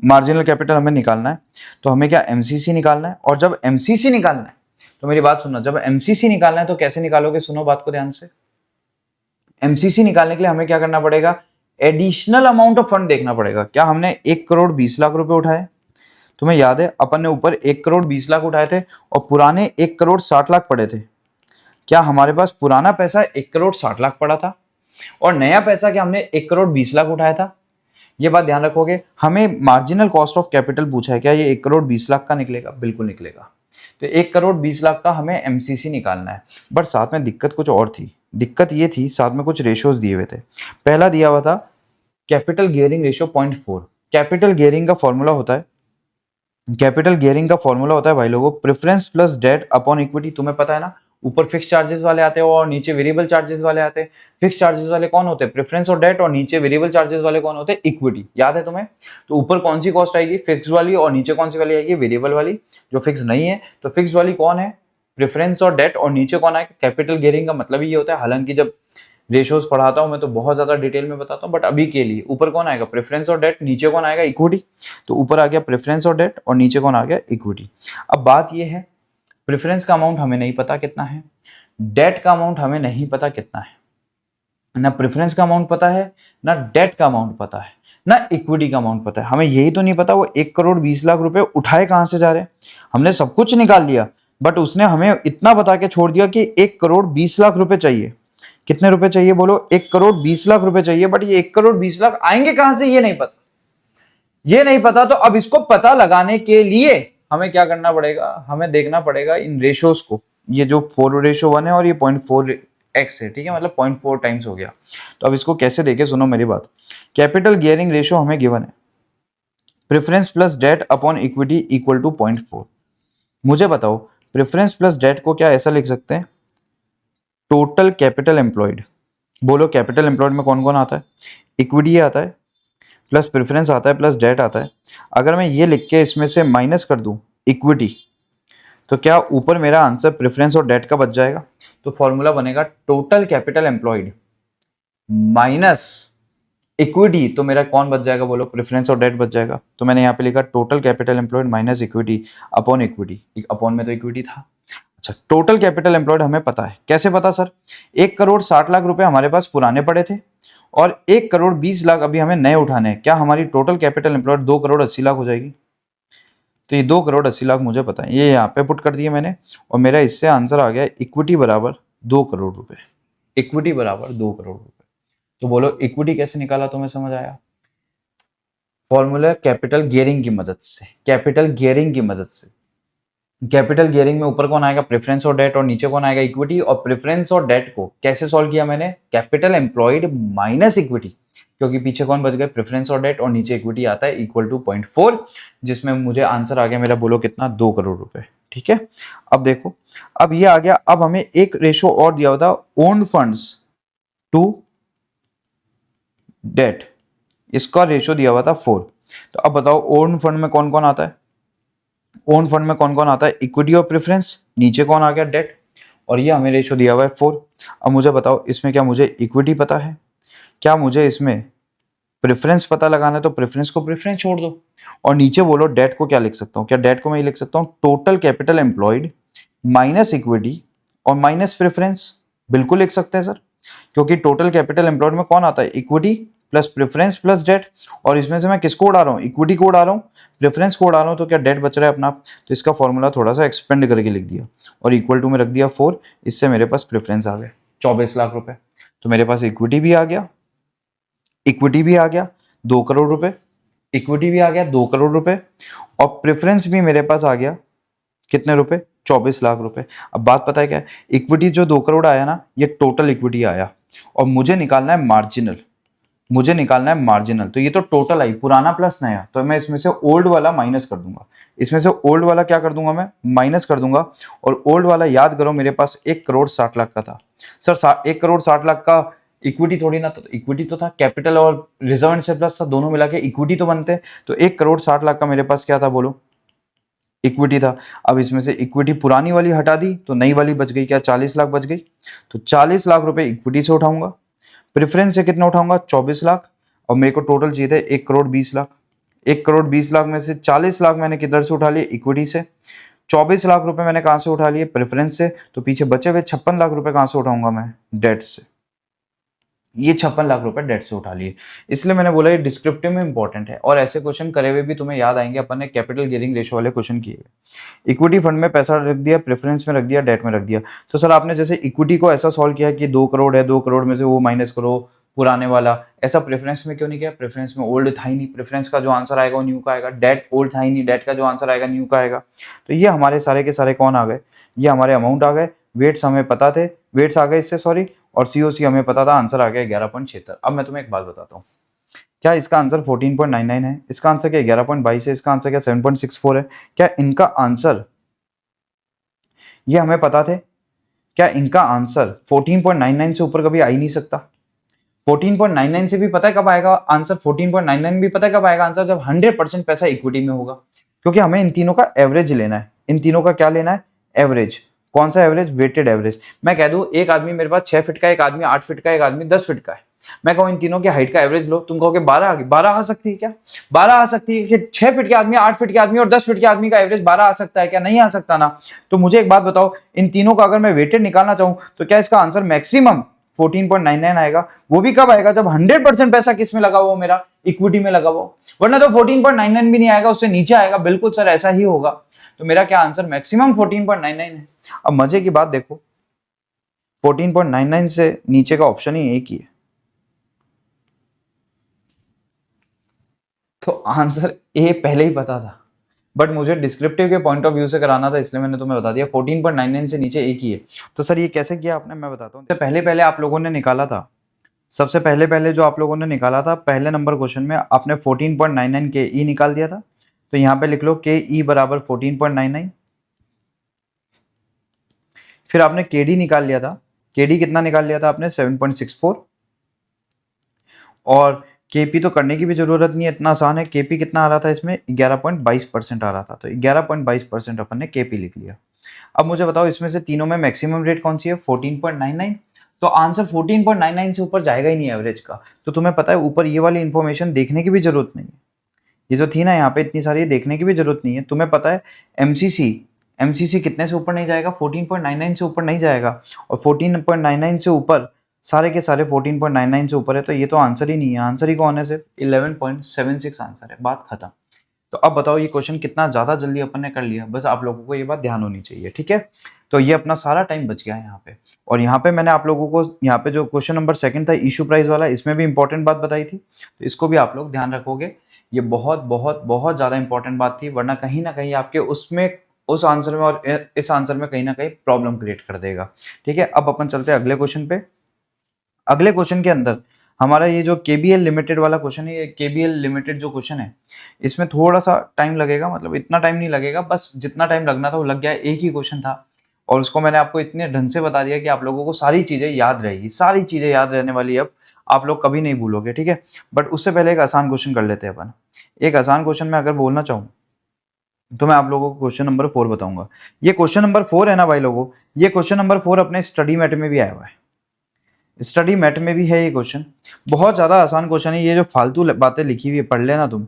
मार्जिनल कैपिटल हमें निकालना है। तो हमें क्या एमसीसी निकालना है, और जब एमसीसी निकालना है तो मेरी बात सुनना, जब एमसीसी निकालना है तो कैसे निकालोगे, सुनो बात को ध्यान से। एमसीसी निकालने के लिए हमें क्या करना पड़ेगा, एडिशनल अमाउंट ऑफ फंड देखना पड़ेगा। क्या हमने 1 करोड़ 20 लाख रुपए उठाए, तुम्हें याद है अपन ने ऊपर 1 करोड़ 20 लाख उठाए थे और पुराने 1 करोड़ 60 लाख पड़े थे। क्या हमारे पास पुराना पैसा 1 करोड़ 60 लाख पड़ा था और नया पैसा क्या हमने 1 करोड़ 20 लाख उठाया था। ये बात ध्यान रखोगे। हमें मार्जिनल कॉस्ट ऑफ कैपिटल पूछा है, क्या ये 1 करोड़ 20 लाख का निकलेगा, बिल्कुल निकलेगा। तो 1 करोड़ 20 लाख का हमें एमसीसी निकालना है। बट साथ में दिक्कत कुछ और थी, दिक्कत ये थी साथ में कुछ रेशियोज दिए हुए थे। पहला दिया हुआ था capital gearing ratio 0.4। Capital gearing का फॉर्मूला होता है, कैपिटल गियरिंग का फॉर्मूला होता है भाई लोगों, preference plus debt upon equity. तुम्हें पता है ना, ऊपर फिक्स चार्जेस वाले आते हैं और नीचे वेरिएबल चार्जेस वाले आते हैं। फिक्स चार्जेस वाले कौन होते हैं, प्रेफरेंस और डेट, और नीचे वेरिएबल चार्जेस वाले कौन होते हैं, इक्विटी। याद है तुम्हें। तो ऊपर कौन सी कॉस्ट आएगी, फिक्स वाली, और नीचे कौन सी वाली आएगी, वेरिएबल वाली, जो फिक्स नहीं है। तो फिक्स वाली कौन है, प्रेफरेंस और डेट, और नीचे कौन आएगा, कैपिटल गियरिंग। का मतलब ये होता है, हालांकि जब रेशियोज पढ़ाता हूं मैं तो बहुत ज्यादा डिटेल में बताता हूं, बट अभी के लिए ऊपर कौन आएगा, प्रेफरेंस और डेट, नीचे कौन आएगा, इक्विटी। तो ऊपर आ गया प्रेफरेंस और डेट और नीचे कौन आ गया, इक्विटी। अब बात ये है, प्रेफरेंस का अमाउंट हमें नहीं पता कितना है, डेट का अमाउंट हमें नहीं पता कितना है। ना प्रेफरेंस का अमाउंट पता है, ना डेट का अमाउंट पता है, ना इक्विटी का अमाउंट पता है। हमें यही तो नहीं पता वो 1 करोड़ 20 लाख रुपए उठाए कहां से जा रहे हैं। हमने सब कुछ निकाल लिया, बट उसने हमें इतना बता के छोड़ दिया कि 1 करोड़ 20 लाख रुपए चाहिए। कितने रुपए चाहिए बोलो, 1 करोड़ 20 लाख रुपए चाहिए। बट ये 1 करोड़ 20 लाख आएंगे कहां से, ये नहीं पता, ये नहीं पता। तो अब इसको पता लगाने के लिए हमें क्या करना पड़ेगा, हमें देखना पड़ेगा इन रेशियोज को। ये जो 4:1 है और ये 0.4x है, ठीक है, मतलब 0.4 टाइम्स हो गया। तो अब इसको कैसे देखे, सुनो मेरी बात। कैपिटल गियरिंग रेशियो हमें गिवन है, preference plus debt upon equity equal to 0.4। मुझे बताओ प्रेफरेंस प्लस डेट को क्या ऐसा लिख सकते हैं, टोटल कैपिटल एम्प्लॉयड। बोलो कैपिटल एम्प्लॉयड में कौन कौन आता है, इक्विटी आता है, प्लस प्रेफरेंस आता है, प्लस डेट आता है। अगर मैं ये लिख के इसमें से माइनस कर दूं इक्विटी, तो क्या ऊपर मेरा आंसर प्रेफरेंस और डेट का बच जाएगा। तो फॉर्मूला बनेगा total capital employed minus equity. तो मेरा कौन बच जाएगा बोलो, प्रेफरेंस और डेट बच जाएगा। तो मैंने यहाँ पे लिखा total capital employed minus equity upon equity, upon में तो इक्विटी था। अच्छा, टोटल कैपिटल एम्प्लॉयड हमें पता है, कैसे पता सर, 1 करोड़ 60 लाख रुपए हमारे पास पुराने पड़े थे और 1 करोड़ 20 लाख अभी हमें नए उठाने हैं। क्या हमारी total capital employed 2 crore 80 lakh हो जाएगी। तो ये 2 करोड़ 80 लाख मुझे पता है, ये यहाँ पे पुट कर दिए मैंने, और मेरा इससे आंसर आ गया इक्विटी बराबर 2 करोड़ रुपए। इक्विटी बराबर 2 करोड़ रुपए। तो बोलो इक्विटी कैसे निकाला, तुम्हें समझ आया। फॉर्मूला कैपिटल गियरिंग की मदद से, कैपिटल गियरिंग की मदद से। कैपिटल गियरिंग में ऊपर कौन आएगा, प्रेफरेंस और डेट, और नीचे कौन आएगा, इक्विटी। और प्रेफरेंस और डेट को कैसे सॉल्व किया मैंने, कैपिटल एम्प्लॉयड माइनस इक्विटी, क्योंकि पीछे कौन बच गए, प्रेफरेंस और डेट, और नीचे इक्विटी आता है इक्वल टू 0.4, जिसमें मुझे आंसर आ गया मेरा, बोलो कितना, 2 करोड़ रुपए। ठीक है, अब देखो, अब ये आ गया। अब हमें एक रेशो और दिया हुआ था, ओन्ड फंड्स टू डेट, इसका रेशो दिया हुआ था 4। तो अब बताओ ओन्ड फंड में कौन कौन आता है, ओन फंड में कौन कौन आता है, इक्विटी और प्रेफरेंस, नीचे कौन आ गया, डेट, और ये हमें रेशो दिया हुआ है 4। अब मुझे बताओ इसमें क्या मुझे इक्विटी पता है, क्या मुझे इसमें प्रेफरेंस पता लगाना है, तो प्रेफरेंस को प्रेफरेंस छोड़ दो, और नीचे बोलो डेट को क्या लिख सकता हूँ, क्या डेट को मैं ये लिख सकता हूँ, total capital employed minus equity और माइनस प्रेफरेंस। बिल्कुल लिख सकते हैं सर, क्योंकि टोटल कैपिटल एम्प्लॉयड में कौन आता है, equity plus preference plus debt, और इसमें से मैं किसको उड़ा रहा हूँ, इक्विटी को उड़ा रहा हूँ, प्रेफरेंस को उड़ा रहा हूँ, तो क्या डेट बच रहा है अपना आप। तो इसका फॉर्मूला थोड़ा सा एक्सपेंड करके लिख दिया और इक्वल टू में रख दिया 4। इससे मेरे पास प्रेफरेंस आ गए 24 लाख रुपए। तो मेरे पास इक्विटी भी आ गया, इक्विटी भी आ गया 2 करोड़ रुपए, इक्विटी भी आ गया 2 करोड़ रुपए, और प्रेफरेंस भी मेरे पास आ गया कितने रुपए, 24 लाख रुपए। अब बात पता है क्या है, इक्विटी जो 2 करोड़ आया ना, ये टोटल इक्विटी आया, और मुझे निकालना है मार्जिनल, मुझे निकालना है मार्जिनल। तो ये तो टोटल आई, पुराना प्लस नया, तो मैं इसमें से ओल्ड वाला माइनस कर दूंगा, इसमें से ओल्ड वाला क्या कर दूंगा, मैं माइनस कर दूंगा। और ओल्ड वाला याद करो मेरे पास 1 करोड़ 60 लाख का था। सर 1 करोड़ 60 लाख का इक्विटी थोड़ी ना, तो इक्विटी तो था, कैपिटल और रिजर्व एंड सरप्लस था, दोनों मिला के इक्विटी तो बनते हैं। तो 1,60,00,000 का मेरे पास क्या था, बोलो, इक्विटी था। अब इसमें से इक्विटी पुरानी वाली हटा दी तो नई वाली बच गई, क्या 40 लाख बच गई। तो 40 लाख रुपए इक्विटी से उठाऊंगा, प्रेफरेंस से कितना उठाऊंगा, 24 लाख, और मेरे को टोटल चाहिए थे 1,20,00,000। 1,20,00,000 में से 40 लाख मैंने किधर से उठा लिए, इक्विटी से। 24 लाख रुपए मैंने कहां से उठा लिए, प्रेफरेंस से। तो पीछे बचे हुए 56 लाख रुपए कहां से उठाऊंगा मैं, डेट से। ये 56 लाख रुपए डेट से उठा लिए। इसलिए मैंने बोला ये डिस्क्रिप्टिव में इंपॉर्टेंट है, और ऐसे क्वेश्चन करे हुए भी तुम्हें याद आएंगे, अपन ने कैपिटल गियरिंग रेशो वाले क्वेश्चन किए। इक्विटी फंड में पैसा रख दिया, प्रेफरेंस में रख दिया, डेट में रख दिया। तो सर आपने जैसे इक्विटी को ऐसा सॉल्व किया कि 2 करोड़ है, 2 करोड़ में से वो माइनस करो पुराने वाला, ऐसा प्रेफरेंस में क्यों नहीं किया? प्रेफरेंस में ओल्ड था ही नहीं, प्रेफरेंस का जो आंसर आएगा वो न्यू का आएगा। डेट ओल्ड था ही नहीं, डेट का जो आंसर आएगा न्यू का आएगा। तो ये हमारे सारे के सारे कौन आ गए, ये हमारे अमाउंट आ गए। वेट्स हमें पता थे, वेट्स आ गए इससे, सॉरी, और सीओसी हमें पता था, आंसर आ गया 11.76। अब मैं तुम्हें एक बात बताता हूँ, क्या इसका आंसर 14.99 है, इसका आंसर क्या 11.22 है, इसका आंसर क्या 7.64 है? क्या इनका आंसर, ये हमें पता थे, क्या इनका आंसर 14.99 से ऊपर कभी आ ही नहीं सकता? 14.99 से भी पता है कब आएगा आंसर, 14.99 भी पता है कब आएगा आंसर, जब 100% पैसा इक्विटी में होगा। क्योंकि हमें इन तीनों का एवरेज लेना है, इन तीनों का क्या लेना है, एवरेज। कौन सा एवरेज? Weighted average. मैं कह दूं एक आदमी मेरे पास 6 फीट का, एक आदमी 8 फीट का, एक आदमी 10 फीट का है, मैं कहूं इन तीनों की हाइट का एवरेज लो, तुम कहोगे 12 आ गई। 12 आ सकती है क्या? 12 आ सकती है कि 6 फीट के आदमी, 8 फीट के आदमी और 10 फीट के आदमी का एवरेज 12 आ सकता है क्या? नहीं आ सकता ना। तो मुझे एक बात बताओ, इन तीनों का अगर मैं वेटेड निकालना चाहूं तो क्या इसका आंसर मैक्सिमम 14.99 आएगा? वो भी कब आएगा? जब 100% पैसा किस में लगा हुआ, मेरा इक्विटी में लगा हुआ। वरना तो 14.99 भी नहीं आएगा, उससे नीचे आएगा। बिल्कुल सर ऐसा ही होगा। तो मेरा क्या आंसर मैक्सिमम 14.99 है। अब मजे की बात देखो, 14.99 से नीचे का ऑप्शन ही एक ही है, तो आंसर ए पहले ही पता था, बट मुझे डिस्क्रिप्टिव के पॉइंट ऑफ व्यू से कराना था, इसलिए मैंने तुम्हें बता दिया 14.99 से नीचे एक ही है। तो सर ये कैसे किया आपने, मैं बताता हूँ। पहले पहले आप लोगों ने निकाला था, सबसे पहले पहले जो आप लोगों ने निकाला था, पहले नंबर क्वेश्चन में आपने 14.99 के ई निकाल दिया था। तो यहाँ पे लिख लो के ई बराबर 14.99। फिर आपने के डी निकाल लिया था, के डी कितना निकाल लिया था आपने, 7.64। और केपी तो करने की भी जरूरत नहीं है, इतना आसान है। केपी कितना आ रहा था इसमें, 11.22% आ रहा था, तो 11.22% अपन ने केपी लिख लिया। अब मुझे बताओ इसमें से तीनों में मैक्सिमम रेट कौन सी है, 14.99। तो आंसर 14.99 से ऊपर जाएगा ही नहीं एवरेज का। तो तुम्हें पता है ऊपर ये वाली इंफॉर्मेशन देखने की भी जरूरत नहीं है, ये जो थी ना यहाँ पे इतनी सारी, देखने की भी जरूरत नहीं है। तुम्हें पता है एमसीसी, एमसीसी कितने से ऊपर नहीं जाएगा, 14.99 से ऊपर नहीं जाएगा। और 14.99 से ऊपर सारे के सारे 14.99 से ऊपर है, तो ये तो आंसर ही नहीं है। आंसर ही कौन है, सिर्फ 11.76 आंसर है, बात खत्म। तो अब बताओ ये क्वेश्चन कितना ज्यादा जल्दी अपन ने कर लिया, बस आप लोगों को ये बात ध्यान होनी चाहिए, ठीक है। तो ये अपना सारा टाइम बच गया है यहाँ पे। और यहाँ पे मैंने आप लोगों को, यहाँ पे जो क्वेश्चन नंबर 2 था इशू प्राइस वाला, इसमें भी इंपॉर्टेंट बात बताई थी, तो इसको भी आप लोग ध्यान रखोगे। ये बहुत बहुत बहुत ज्यादा इंपॉर्टेंट बात थी, वरना कहीं ना कहीं आपके उसमें, उस आंसर में और इस आंसर में कहीं ना कहीं प्रॉब्लम क्रिएट कर देगा, ठीक है। अब अपन चलते हैं अगले क्वेश्चन पे। अगले क्वेश्चन के अंदर हमारा ये जो केबीएल लिमिटेड वाला क्वेश्चन है, ये केबीएल लिमिटेड जो क्वेश्चन है, इसमें थोड़ा सा टाइम लगेगा, मतलब इतना टाइम नहीं लगेगा, बस जितना टाइम लगना था वो लग गया। एक ही क्वेश्चन था और उसको मैंने आपको इतने ढंग से बता दिया कि आप लोगों को सारी चीजें याद रहेगी, सारी चीजें याद रहने वाली है, अब आप लोग कभी नहीं भूलोगे, ठीक है। बट उससे पहले एक आसान क्वेश्चन कर लेते हैं अपन। एक आसान क्वेश्चन में अगर बोलना चाहूँ तो मैं आप लोगों को क्वेश्चन नंबर 4 बताऊंगा। ये क्वेश्चन नंबर 4 है ना भाई लोगों, ये क्वेश्चन नंबर 4 अपने स्टडी मैट में भी आया हुआ है, स्टडी मैट में भी है ये क्वेश्चन। बहुत ज्यादा आसान क्वेश्चन है। ये जो फालतू बातें लिखी हुई है पढ़ लेना तुम,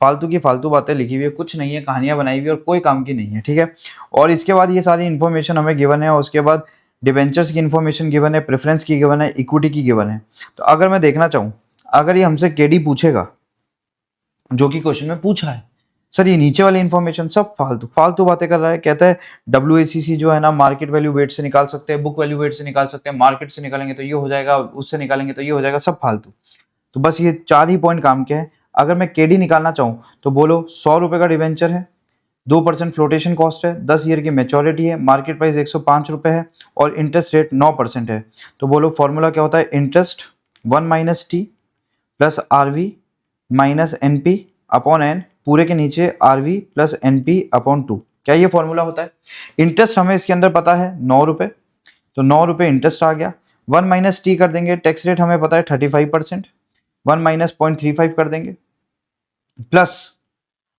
फालतू की फालतू बातें लिखी हुई है, कुछ नहीं है, कहानियां बनाई हुई है और कोई काम की नहीं है, ठीक है। और इसके बाद ये सारी इन्फॉर्मेशन हमें गिवन है, और उसके बाद डिबेंचर्स की इन्फॉर्मेशन गिवन है, प्रेफरेंस की गिवन है, इक्विटी की गिवन है। तो अगर मैं देखना चाहूँ, अगर ये हमसे केडी पूछेगा, जो कि क्वेश्चन में पूछा है, सर ये नीचे वाली इन्फॉर्मेशन सब फालतू फालतू बातें कर रहा है, कहता है WACC जो है ना, मार्केट वैल्यू वेट से निकाल सकते हैं, बुक वैल्यू वेट से निकाल सकते हैं, मार्केट से निकालेंगे तो ये हो जाएगा, उससे निकालेंगे तो ये हो जाएगा, सब फालतू। तो बस ये 4 ही पॉइंट काम के हैं। अगर मैं केडी निकालना चाहूँ तो बोलो 100 रुपए का डिवेंचर है, 2% फ्लोटेशन कॉस्ट है, 10 ईयर की मेच्योरिटी है, मार्केट प्राइस 105 रुपए है और इंटरेस्ट रेट 9% है। तो बोलो फॉर्मूला क्या होता है, interest 1 - T plus RV minus NP upon N, पूरे के नीचे RV प्लस NP अपॉन 2। क्या ये फॉर्मूला होता है? इंटरेस्ट हमें इसके अंदर पता है 9 रुपए, तो 9 रुपए इंटरेस्ट आ गया, 1 माइनस टी कर देंगे, टैक्स रेट हमें पता है 35%, 1 माइनस 0.35 कर देंगे, प्लस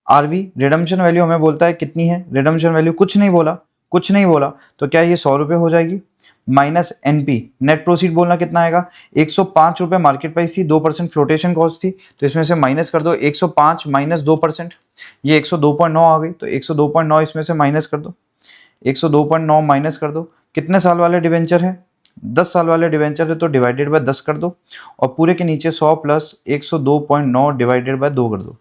आरवी रिडम्पशन वैल्यू हमें बोलता है कितनी है, रिडम्पशन वैल्यू कुछ नहीं बोला, कुछ नहीं बोला, तो क्या ये 100 रुपये हो जाएगी, माइनस एनपी नेट प्रोसीड बोलना कितना आएगा, 105 रुपये मार्केट प्राइस थी, 2% फ्लोटेशन कॉस्ट थी, तो इसमें से माइनस कर दो 105 माइनस 2%, ये 102.9 आ गई, तो 102.9 इसमें से माइनस कर दो, 102.9 माइनस कर दो, कितने साल वाले डिवेंचर है, 10 साल वाले डिवेंचर है, तो डिवाइडेड बाय 10 कर दो, और पूरे के नीचे 100 प्लस 102.9 डिवाइडेड बाय 2 कर दो,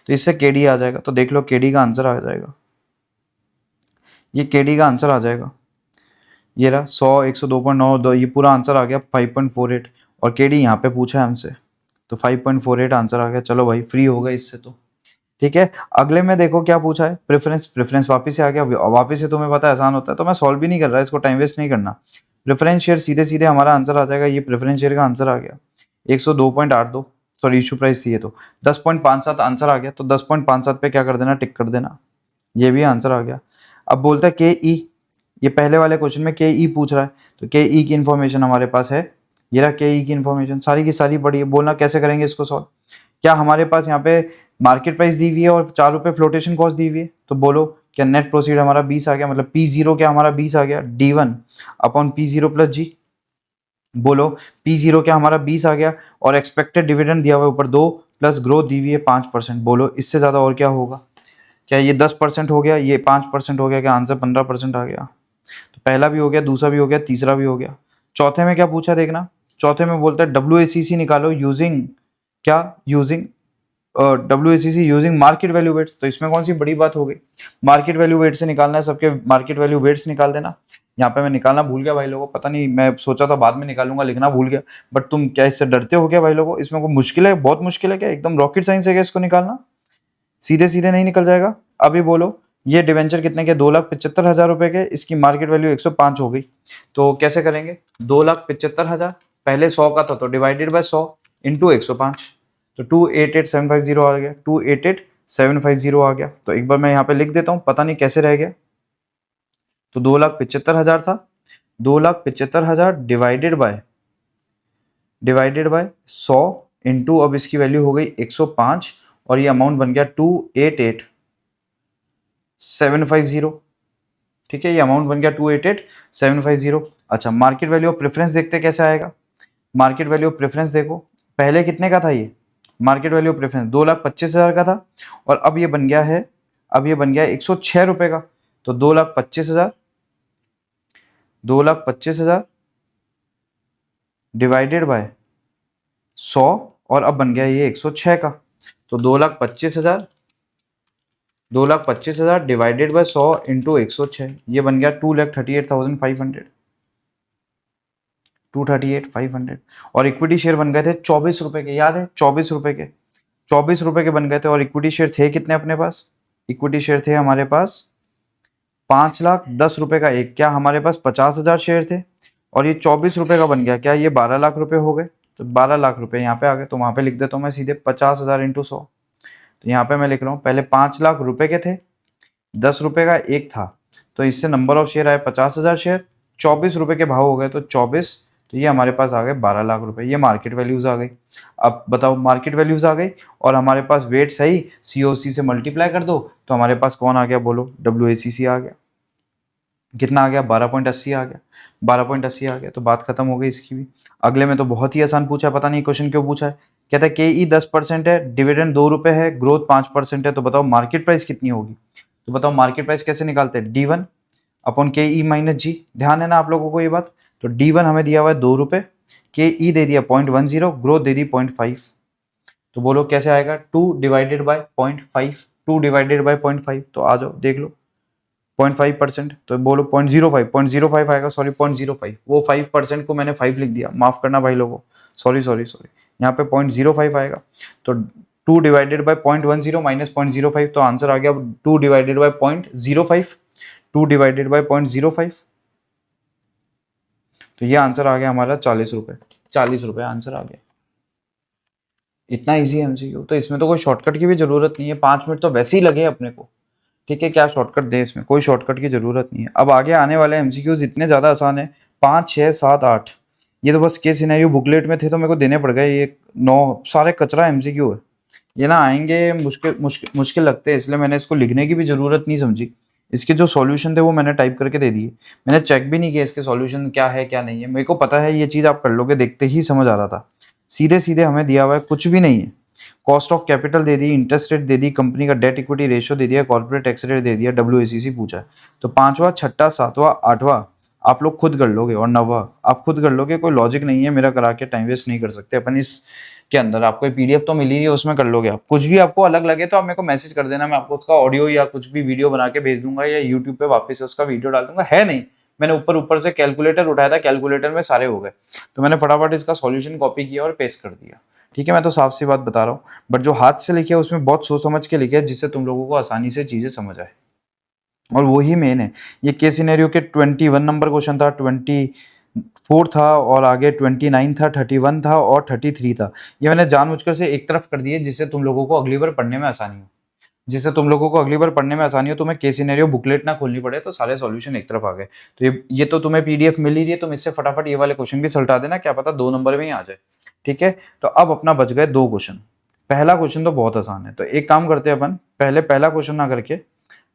तो इससे केडी आ जाएगा, तो देख लो केडी का आंसर आ जाएगा, ये केडी का आंसर आ जाएगा, ये रहा 100 102.9 ये पूरा आंसर आ गया 5.48, और केडी यहाँ पे पूछा है हमसे, तो 5.48 आंसर आ गया। चलो भाई फ्री हो गए इससे तो, ठीक है। अगले में देखो क्या पूछा है, प्रेफरेंस वापस से आ गया, वापस से तुम्हें पता है आसान होता है, तो मैं सॉल्व भी नहीं कर रहा, इसको टाइम वेस्ट नहीं करना। प्रेफरेंस शेयर सीधे सीधे हमारा आंसर आ जाएगा, ये प्रेफरेंस शेयर का आंसर आ गया 102.82, सॉरी इशू प्राइस थी ये, तो 10.57 आंसर आ गया, तो 10.57 पे क्या कर देना, टिक कर देना, ये भी आंसर आ गया। अब बोलता है के ई, ये पहले वाले क्वेश्चन में के ई पूछ रहा है, तो के ई की इन्फॉर्मेशन हमारे पास है, ये रहा के ई की इन्फॉर्मेशन सारी की सारी पड़ी है। बोलना कैसे करेंगे इसको सॉल्व, क्या हमारे पास यहाँ पे मार्केट प्राइस दी हुई है और 4 रुपये फ्लोटेशन कॉस्ट दी हुई है, तो बोलो क्या नेट प्रोसीड हमारा 20 आ गया, मतलब P0 क्या हमारा 20 आ गया, D1 अपॉन P0 प्लस जी, बोलो P0 क्या हमारा 20 आ गया, और एक्सपेक्टेड डिविडेंड दिया हुआ है ऊपर 2 प्लस ग्रोथ दी हुई है 5%, बोलो इससे ज़्यादा और क्या होगा, क्या ये 10% हो गया, ये 5% हो गया, क्या आंसर 15% आ गया, तो पहला भी हो गया, दूसरा भी हो गया, तीसरा भी हो गया। चौथे में क्या पूछा देखना, चौथे में बोलता है WACC निकालो यूजिंग क्या, using WACC using market value weights, तो इसमें कौन सी बड़ी बात हो गई, मार्केट वैल्यू वेट से निकालना है, सबके मार्केट वैल्यू वेट्स निकाल देना। यहाँ पे मैं निकालना भूल गया भाई लोगों, पता नहीं, मैं सोचा था बाद में निकालूंगा, लिखना भूल गया, बट तुम क्या इससे डरते हो क्या भाई लोगों, इसमें कोई मुश्किल है, बहुत मुश्किल है क्या, एकदम रॉकेट साइंस है क्या इसको निकालना, सीधे सीधे नहीं निकल जाएगा। अभी बोलो ये डिवेंचर कितने के, 2,75,000 रुपए के, इसकी मार्केट वैल्यू 105 हो गई, तो कैसे करेंगे, 2,75,000 पहले 100 का था, तो डिवाइडेड बाय 100 इंटू 105, तो 288,750 आ गया, 288,750 आ गया। तो एक बार मैं यहाँ पे लिख देता हूँ, पता नहीं कैसे रह गया, तो 2,75,000 था, 2,75,000 डिवाइडेड बाय 100 इंटू, अब इसकी वैल्यू हो गई 105, और ये अमाउंट बन गया 288,750, ठीक है, ये अमाउंट बन गया 288,750। अच्छा मार्केट वैल्यू ऑफ प्रेफरेंस देखते कैसे आएगा, मार्केट वैल्यू ऑफ प्रेफरेंस देखो, पहले कितने का था ये, मार्केट वैल्यू ऑफ प्रेफरेंस 2,25,000 का था, और अब ये बन गया है, अब ये बन गया 106 रुपए का, तो 2,25,000, 2,25,000 डिवाइडेड बाय 100, और अब बन गया ये 106 का, तो 2,25,000, 2,25,000 डिवाइडेड बाय 100 इंटू 106, ये बन गया 2,38,500, 238,500, और इक्विटी शेयर बन गए थे 24 रुपए के, याद है 24 रुपए के, 24 रुपए के बन गए थे, और इक्विटी शेयर थे कितने अपने पास, इक्विटी शेयर थे हमारे पास 5,10,000 रुपए का एक, क्या हमारे पास 50,000 शेयर थे, और ये 24 रुपए का बन गया, क्या ये 12 लाख रुपए हो गए, तो 12 लाख रुपए यहाँ पे आ गए, तो वहां पे लिख देता हूँ मैं सीधे 50,000 इंटू 100, तो यहाँ पे मैं लिख रहा हूँ पहले 5 लाख रुपए के थे, 10 रुपए का एक था, तो इससे नंबर ऑफ शेयर आए 50,000 शेयर, 24 रुपए के भाव हो गए, तो 24, तो ये हमारे पास आ गए 12 लाख रुपए, ये मार्केट वैल्यूज आ गई। अब बताओ मार्केट वैल्यूज आ गई, और हमारे पास वेट सही COC से मल्टीप्लाई कर दो, तो हमारे पास कौन आ गया, बोलो WACC आ गया, कितना आ गया 12.80 आ गया, 12.80 आ गया, तो बात खत्म हो गई इसकी भी। अगले में तो बहुत ही आसान पूछा है, पता नहीं क्वेश्चन क्यों पूछा है, कहता है KE 10% है, डिविडेंड 2 रुपए है, ग्रोथ 5% है, तो बताओ मार्केट प्राइस कितनी होगी, तो बताओ मार्केट प्राइस कैसे निकालते हैं, D1 अपॉन KE माइनस जी, ध्यान है ना आप लोगों को ये बात, तो D1 हमें दिया हुआ है 2 रुपए, KE दे दिया 0.10, ग्रोथ दे दी 0.5, तो बोलो कैसे आएगा, 2 डिवाइडेड बाय 0.5, 2 डिवाइडेड बाय 0.5, तो आ जाओ देख लो 0.5%, तो बोलो 0.05 आएगा, सॉरी 0.05, वो 5% को मैंने 5 लिख दिया, माफ करना भाई लोगों, सॉरी सॉरी सॉरी, यहाँ पे 0.05 आएगा, तो 2 डिवाइडेड बाय 0.10 माइनस 0.05, तो आंसर आ गया 2 डिवाइडेड बाय 0.05, 2 डिवाइडेड बाय 0.05, तो ये आंसर आ गया हमारा 40 रुपए, 40 रुपए आंसर आ गया। इतना इजी है MCQ, तो इसमें तो कोई शॉर्टकट की भी जरूरत नहीं है, 5 मिनट तो वैसे ही लगे अपने को, ठीक है, क्या शॉर्टकट दे, इसमें कोई शॉर्टकट की जरूरत नहीं है। अब आगे आने वाले MCQs इतने ज्यादा आसान है, 5, 6, 7, 8, ये तो बस केस सिनेरियो बुकलेट में थे तो मेरे को देने पड़ गए, ये 9 सारे कचरा एमसीक्यू है। ये ना आएंगे मुश्किल मुश्किल मुश्किल लगते हैं, इसलिए मैंने इसको लिखने की भी जरूरत नहीं समझी। इसके जो सॉल्यूशन थे वो मैंने टाइप करके दे दिए। मैंने चेक भी नहीं किया इसके सॉल्यूशन क्या है क्या नहीं है, मेरे को पता है ये चीज आप कर लोगे, देखते ही समझ आ रहा था। सीधे सीधे हमें दिया हुआ है, कुछ भी नहीं है। Cost of capital they the, interest rate they the, company का डेट इक्विटी रेशियो दे दिया, कॉर्पोरेट टैक्स रेट दे दिया, WACC पूछा है। तो पांचवा, छठा, सातवां, आठवां आप लोग खुद कर लोगे और नौवां आप खुद कर लोगे। कोई लॉजिक नहीं है, मेरा करा के टाइम वेस्ट नहीं कर सकते अपन। इस के अंदर आपको PDF तो मिल ही रही है, उसमें कर लोगे आप। कुछ भी आपको अलग लगे तो आप मेरे को मैसेज कर देना, मैं आपको उसका ऑडियो या कुछ भी वीडियो बना के भेज दूंगा, या यूट्यूब पे वापस से उसका वीडियो डाल दूंगा। है नहीं, मैंने ऊपर ऊपर से कैलकुलेटर उठाया था, कैलकुलेटर में सारे हो गए, तो मैंने फटाफट इसका सॉल्यूशन कॉपी किया और पेस्ट कर दिया। ठीक है, मैं तो साफ सी बात बता रहा हूँ, बट जो हाथ से लिखे है उसमें बहुत सोच समझ के लिखे है, जिससे तुम लोगों को आसानी से चीजें समझ आए, और वही मेन है। ये केस सिनेरियो के 21 नंबर क्वेश्चन था, 24 था, और आगे 29 था, 31 था और 33 था। ये मैंने जानबूझकर से एक तरफ कर दिए, जिससे तुम लोगों को अगली बार पढ़ने में आसानी हो, तुम्हें केस सिनेरियो बुकलेट ना खोलनी पड़े, तो सारे सॉल्यूशन एक तरफ आ गए। तो ये तो तुम्हें PDF मिल ही रही है, तुम इससे फटाफट ये वाले क्वेश्चन भी सलटा देना, क्या पता 2 नंबर में ही आ जाए। ठीक है, तो अब अपना बच गए 2 क्वेश्चन। पहला क्वेश्चन तो बहुत आसान है, तो एक काम करते हैं अपन, पहले पहला क्वेश्चन ना करके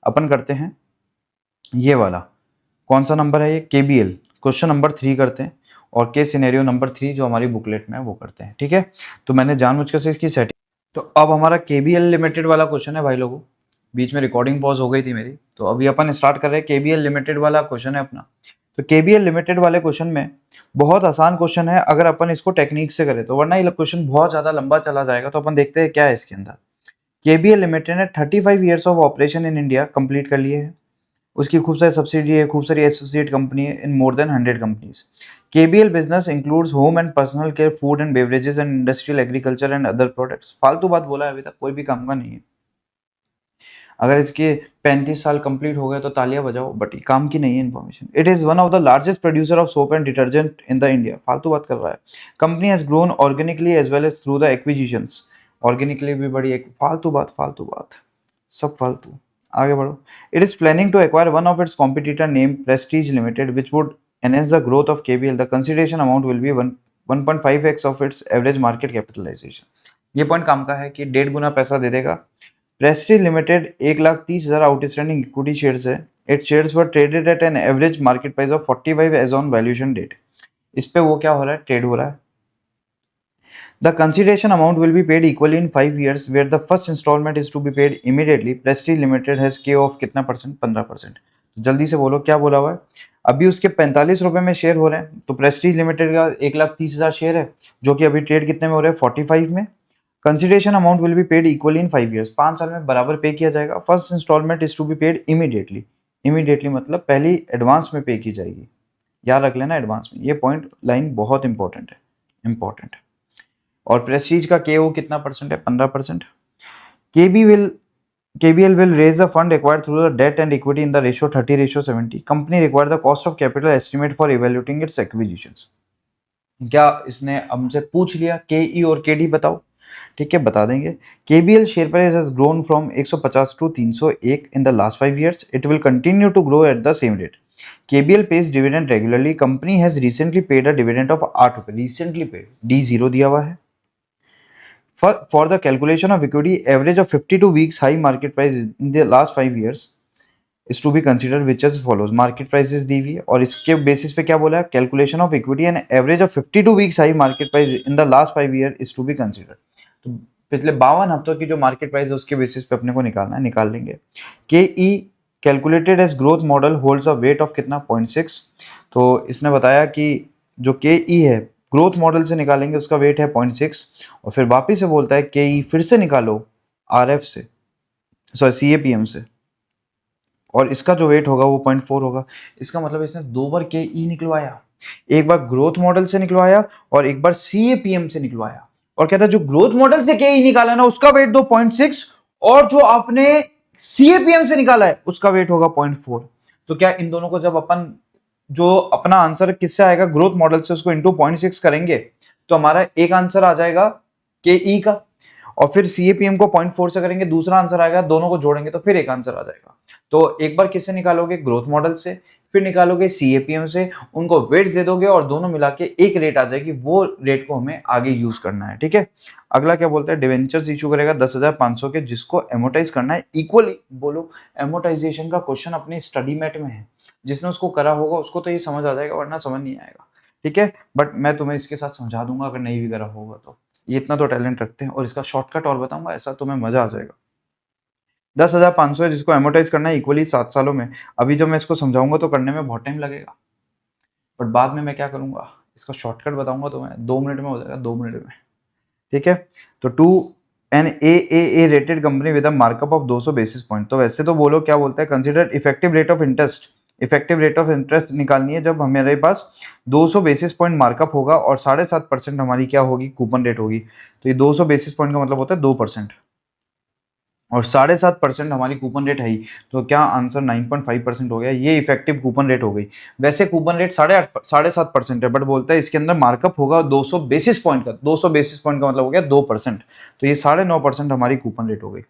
अपन करते हैं ये वाला। कौन सा नंबर है ये? KBL क्वेश्चन नंबर 3 करते हैं, और केस सिनेरियो नंबर 3 जो हमारी बुकलेट में है वो करते हैं। ठीक है, तो मैंने जानबूझकर से इसकी सेटिंग। तो अब हमारा KBL लिमिटेड वाला क्वेश्चन है भाई लोगों, बीच में रिकॉर्डिंग पॉज हो गई थी मेरी, तो अभी अपन स्टार्ट कर रहे हैं। KBL लिमिटेड वाला क्वेश्चन है अपना। तो KBL लिमिटेड वाले क्वेश्चन में बहुत आसान क्वेश्चन है अगर अपन इसको टेक्निक से करें तो, वरना ये क्वेश्चन बहुत ज्यादा लंबा चला जाएगा। तो अपन देखते हैं क्या है इसके अंदर। KBL लिमिटेड ने 35 years of operation in India complete कर लिए है। उसकी खूब सारी सब्सिडी है, खूब सारी एसोसिएट कंपनी है in more than 100 companies. KBL business includes home and personal care, food and beverages and industrial agriculture and other products. फालतू बात बोला है अभी तक, कोई भी काम का नहीं है। अगर इसके 35 साल कंप्लीट हो गए तो तालियां बजाओ, बट ये काम की नहीं है information. It is one of the largest producer of soap and detergent in the India. फालतू बात कर रहा है। Company has grown organically as well as through the acquisitions. Organically भी बड़ी एक फालतू बात, सब फालतू। आगे बढ़ो। It is planning to acquire one of its competitor name Prestige limited which would enhance the growth of KBL. The consideration amount will be 1.5x of its average market capitalization. ये पॉइंट काम का है कि 1.5 गुना पैसा दे देगा। Prestige Limited 1,30,000 outstanding equity shares है। It shares were traded at an average market price of 45 as on valuation date. इस पे वो क्या हो रहा है? ट्रेड हो रहा है। The consideration amount will be paid equally in 5 years, where the first installment is to be paid immediately. Prestige Limited has KO of कितना परसेंट? 15%। जल्दी से बोलो क्या बोला हुआ है। अभी उसके 45 रुपए में शेयर हो रहे हैं, तो प्रेस्टीज लिमिटेड का 1,30,000 शेयर है, जो कि अभी ट्रेड कितने में हो रहे हैं? 45 में। Consideration amount will be paid equally in 5 years. 5 साल में बराबर पे किया जाएगा। First installment is to be paid immediately. Immediately मतलब पहली एडवांस में पे की जाएगी, याद रख लेना एडवांस में। ये पॉइंट लाइन बहुत इंपॉर्टेंट है, इंपॉर्टेंट है। और प्रेस्टीज का KO कितना परसेंट है? 15%। KBL will raise the fund acquired through the debt and equity in the ratio 30:70. Company require the cost of capital estimate for evaluating its acquisitions. क्या इसने हमसे पूछ लिया KE और KD बताओ? ठीक है, बता देंगे। KBL share price has grown from 150 to 301 in the last 5 years. It will continue to grow at the same rate. KBL pays dividend regularly. Company has recently paid a dividend of 8 रुपए। Recently paid, D0 दिया हुआ है। For the calculation of equity, average of 52 weeks high market price in the last 5 years is to be considered, which as follows. Market prices दी हुई है और इसके basis पे क्या बोला है? Calculation of equity and average of 52 weeks high market price in the last 5 years is to be considered. तो पिछले 52 हफ्तों की जो मार्केट प्राइस है उसके बेसिस पे अपने को निकालना है, निकाल लेंगे। KE calculated as growth model holds a weight of कितना? 0.6। तो इसने बताया कि जो KE है ग्रोथ मॉडल से निकालेंगे, उसका वेट है 0.6, और फिर वापिस से बोलता है KE फिर से निकालो RF से, सॉरी CAPM से, और इसका जो वेट होगा वो 0.4 होगा। इसका मतलब इसने 2 बार KE निकलवाया, एक बार ग्रोथ मॉडल से निकलवाया और एक बार CAPM से निकलवाया, और कहता है जो ग्रोथ मॉडल से KE निकाला ना उसका वेट दो 0.6, और जो आपने CAPM से निकाला है उसका वेट होगा 0.4। तो क्या इन दोनों को जब अपन जो अपना आंसर किससे आएगा? ग्रोथ मॉडल से, उसको इंटू 0.6 करेंगे तो हमारा एक आंसर आ जाएगा KE का, और फिर CAPM को 0.4 से करेंगे दूसरा आंसर आएगा, दोनों को जोड़ेंगे तो फिर एक आंसर आ जाएगा। तो एक बार किससे निकालोगे? ग्रोथ मॉडल से, फिर निकालोगे CAPM से, उनको वेट्स दे दोगे और दोनों मिला के एक रेट आ जाएगी, वो रेट को हमें आगे यूज करना है, ठीक है। अगला क्या बोलता है, डिवेंचर्स इशू करेगा 10,500 के, जिसको एमोटाइज करना है इक्वली। बोलो एमोटाइजेशन का क्वेश्चन अपने स्टडी मेट में है, जिसने उसको करा होगा उसको तो ये समझ आ जाएगा, वरना समझ नहीं आएगा, ठीक है। बट मैं तुम्हें इसके साथ समझा दूंगा अगर नहीं भी करा होगा तो। ये इतना तो टैलेंट रखते हैं, और इसका शॉर्टकट और बताऊंगा, ऐसा तुम्हें मजा आ जाएगा। 10,500 है जिसको एमोटाइज करना है इक्वली 7 सालों में। अभी जब मैं इसको समझाऊंगा तो करने में बहुत टाइम लगेगा, बट बाद में मैं क्या करूंगा, इसका शॉर्टकट बताऊंगा तुम्हें, 2 मिनट में हो जाएगा, 2 मिनट में, ठीक है। तो to an A rated company with a markup of 200 basis point. तो वैसे तो बोलो क्या बोलता है, consider effective rate of interest. Effective rate of interest निकालनी है जब हमारे पास 200 बेसिस पॉइंट मार्कअप होगा और 7.5% हमारी क्या होगी, कूपन रेट होगी। तो ये 200 बेसिस पॉइंट का मतलब होता है 2%, और 7.5% हमारी कूपन रेट है ही, तो क्या आंसर 9.5% हो गया। ये इफेक्टिव कूपन रेट हो गई। वैसे कूपन रेट 7.5% है, बट बोलता है इसके अंदर मार्कअप होगा 200 बेसिस पॉइंट का। 200 बेसिस पॉइंट का मतलब हो गया 2%, तो ये 9.5% हमारी कूपन रेट हो गई।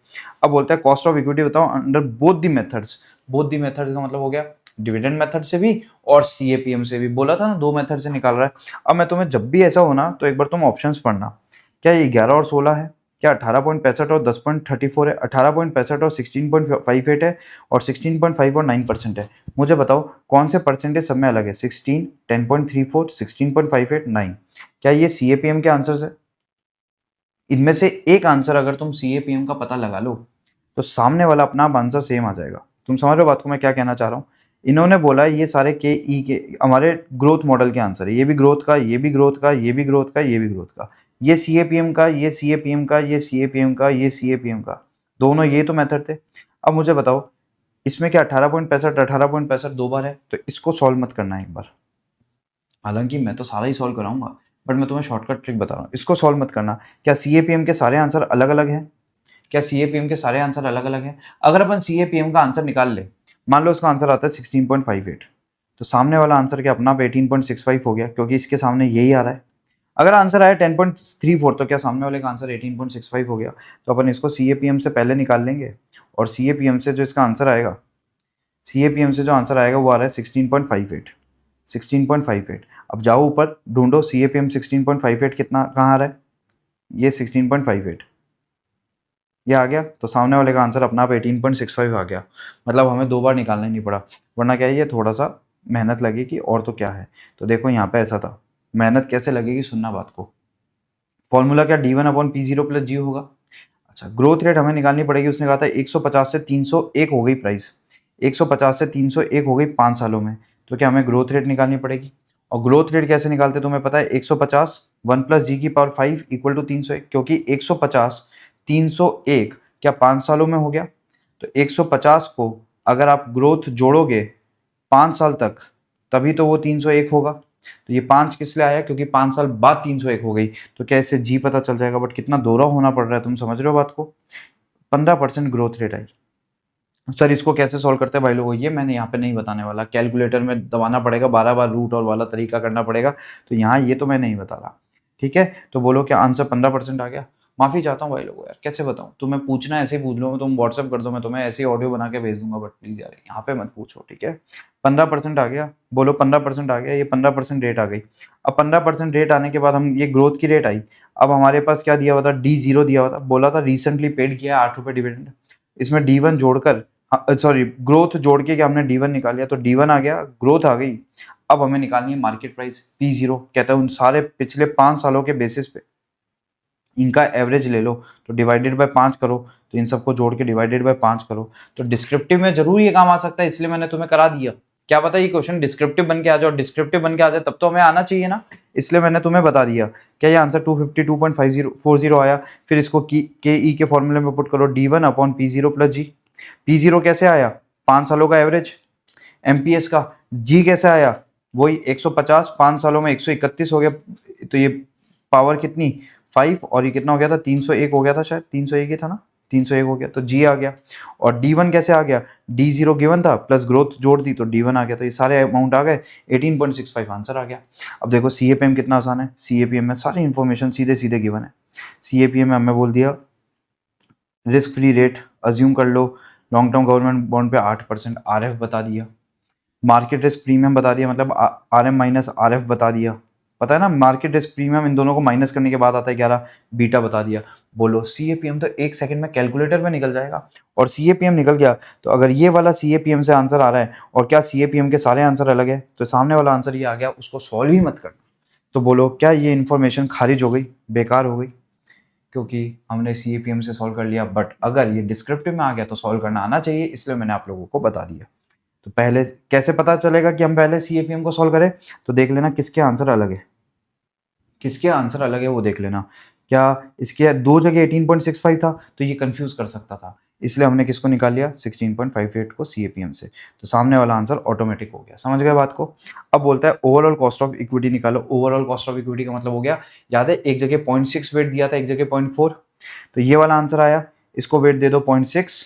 अब बोलता है कॉस्ट ऑफ इक्विटी बताओ under both the methods. Both the methods का मतलब हो गया डिविडेंड मेथड से भी और CAPM से भी। बोला था ना 2 मेथड से निकाल रहा है। अब मैं तुम्हें जब भी ऐसा होना तो एक बार तुम ऑप्शंस पढ़ना, क्या ये 11 और 16 है, क्या 18.65 और 10.34 है, 18.65 और 16.58 है, और 16.5 और 9% है। मुझे बताओ कौन से परसेंटेज सब में अलग है, 16, 10.34, 16.58, 9। क्या ये CAPM के आंसर्स है? इनमें से एक आंसर अगर तुम CAPM का पता लगा लो तो सामने वाला अपना आंसर सेम आ जाएगा। तुम समझ रहे हो बात को मैं क्या कहना चाह रहा हूँ। इन्होंने बोला ये सारे के हमारे ग्रोथ मॉडल के आंसर है, ये भी ग्रोथ का, ये भी ग्रोथ का, ये भी ग्रोथ का, ये भी ग्रोथ का, ये CAPM का, ये CAPM का, ये CAPM का, ये CAPM का, दोनों ये तो मेथड थे। अब मुझे बताओ इसमें क्या 18.65 दो बार है, तो इसको सॉल्व मत करना एक बार, हालांकि मैं तो सारा ही सॉल्व कराऊंगा, बट मैं तुम्हें शॉर्टकट ट्रिक बता रहा हूँ, इसको सॉल्व मत करना। क्या CAPM के सारे आंसर अलग अलग हैं? क्या CAPM के सारे आंसर अलग अलग हैं? अगर अपन CAPM का आंसर निकाल ले, मान लो इसका आंसर आता है 16.58, तो सामने वाला आंसर क्या अपना 18.65 हो गया, क्योंकि इसके सामने यही आ रहा है। अगर आंसर आया 10.34 तो क्या सामने वाले का आंसर 18.65 हो गया। तो अपन इसको CAPM से पहले निकाल लेंगे, और CAPM से जो इसका आंसर आएगा, CAPM से जो आंसर आएगा वो आ रहा है 16.58, 16.58। अब जाओ ऊपर ढूंढो CAPM 16.58 कितना कहाँ आ रहा है, ये 16.58 ये आ गया, तो सामने वाले का आंसर अपना आप 18.65 आ गया। मतलब हमें 2 बार निकालना ही नहीं पड़ा, वरना क्या है ये थोड़ा सा मेहनत लगेगी, और तो क्या है। तो देखो यहाँ पे ऐसा था, मेहनत कैसे लगेगी सुनना बात को। फॉर्मूला क्या D1/P0 प्लस G होगा। अच्छा ग्रोथ रेट हमें निकालनी पड़ेगी, उसने कहा था 150 से 301 हो गई प्राइस, 150 से 301 हो गई 5 सालों में। तो क्या हमें ग्रोथ रेट निकालनी पड़ेगी, और ग्रोथ रेट कैसे निकालते तुम्हें पता है, 150 1 प्लस जी की पावर 5 इक्वल टू 301, क्योंकि 150 301 क्या 5 सालों में हो गया। तो 150 को अगर आप ग्रोथ जोड़ोगे 5 साल तक, तभी तो वो 301 होगा। तो ये 5 किस लिए आया, क्योंकि 5 साल बाद 301 हो गई। तो क्या इससे जी पता चल जाएगा, बट कितना दोहरा होना पड़ रहा है, तुम समझ रहे हो बात को। 15% ग्रोथ रेट आई। सर इसको कैसे सॉल्व करते हैं भाई लोगों, ये मैंने यहाँ पे नहीं बताने वाला, कैलकुलेटर में दबाना पड़ेगा 12 बार, रूट और वाला तरीका करना पड़ेगा, तो यहाँ ये तो मैं नहीं बता रहा, ठीक है। तो बोलो क्या आंसर 15% आ गया। माफी चाहता हूँ भाई लोगों यार, कैसे बताऊँ तुम्हें, पूछना ऐसे ही पूछ लो, तुम व्हाट्सअप कर दो, मैं तुम्हें ऐसे ही ऑडियो बना के भेज दूंगा, बट प्लीज यार यहाँ पे मत पूछो, ठीक है। 15% आ गया, बोलो 15% आ गया, ये 15% रेट आ गई। अब 15% रेट आने के बाद हम ये ग्रोथ की रेट आई। अब हमारे पास क्या दिया हुआ था, D0 दिया हुआ था, बोला था रिसेंटली पेड किया 8 रुपये डिविडेंड। इसमें D1 जोड़कर, सॉरी ग्रोथ जोड़ के क्या हमने D1 निकाल लिया, तो D1 आ गया, ग्रोथ आ गई। अब हमें निकालनी है मार्केट प्राइस P0, कहता है उन सारे पिछले 5 सालों के बेसिस पे इनका एवरेज ले लो, तो डिवाइडेड बाय 5 करो, तो इन सबको जोड़ के डिवाइडेड बाय 5 करो। तो डिस्क्रिप्टिव में जरूर ये काम आ सकता है, इसलिए मैंने तुम्हें करा दिया। क्या पता ये क्वेश्चन डिस्क्रिप्टिव बन के आ जाए, और डिस्क्रिप्टिव बन के आ जाए तब तो हमें आना चाहिए ना, इसलिए मैंने तुम्हें बता दिया। क्या ये आंसर 252.5040 आया। फिर इसको के ई के फॉर्मूले में पुट करो, D1/P0 प्लस जी। P0 कैसे आया, 5 सालों का एवरेज एमपीएस का। जी कैसे आया, वही 150, 5 सालों में 131 हो गया, तो ये पावर कितनी 5, और ये कितना हो गया था 301 हो गया था, शायद 301 ही था ना, 301 हो गया, तो जी आ गया। और D1 कैसे आ गया, D0 गिवन था प्लस ग्रोथ जोड़ दी तो D1 आ गया, तो ये सारे अमाउंट आ गए, 18.65 आंसर आ गया। अब देखो CAPM कितना आसान है, CAPM में सारी इन्फॉर्मेशन सीधे सीधे गिवन है। CAPM में हमें बोल दिया रिस्क फ्री रेट अज्यूम कर लो, लॉन्ग टर्म गवर्नमेंट बॉन्ड पे 8%, RF बता दिया, मार्केट रिस्क प्रीमियम बता दिया, मतलब R M minus R F बता दिया, पता है ना मार्केट रिस्क प्रीमियम इन दोनों को माइनस करने के बाद आता है 11, बीटा बता दिया। बोलो सी ए पी एम तो एक सेकंड में कैलकुलेटर में निकल जाएगा, और सी ए पी एम निकल गया तो अगर ये वाला सी ए पी एम से आंसर आ रहा है और क्या सी ए पी एम के सारे आंसर अलग है, तो सामने वाला आंसर ये आ गया, उसको सॉल्व ही मत करना। तो बोलो क्या ये इन्फॉर्मेशन खारिज हो गई, बेकार हो गई, क्योंकि हमने सी ए पी एम से सॉल्व कर लिया, बट अगर ये डिस्क्रिप्टिव में आ गया तो सॉल्व करना आना चाहिए, इसलिए मैंने आप लोगों को बता दिया। तो पहले कैसे पता चलेगा कि हम पहले सी ए पी एम को सॉल्व करें, तो देख लेना किसके आंसर अलग है, किसके आंसर अलग है वो देख लेना। क्या इसके दो जगह 18.65 था तो ये कंफ्यूज कर सकता था, इसलिए हमने किसको निकाल लिया 16.58 को सीएपीएम से, तो सामने वाला आंसर ऑटोमेटिक हो गया। समझ गए बात को। अब बोलता है ओवरऑल कॉस्ट ऑफ इक्विटी निकालो। ओवरऑल कॉस्ट ऑफ इक्विटी का मतलब हो गया, याद है एक जगह 0.6 वेट दिया था, एक जगह 0.4, तो ये वाला आंसर आया, इसको वेट दे दो 0.6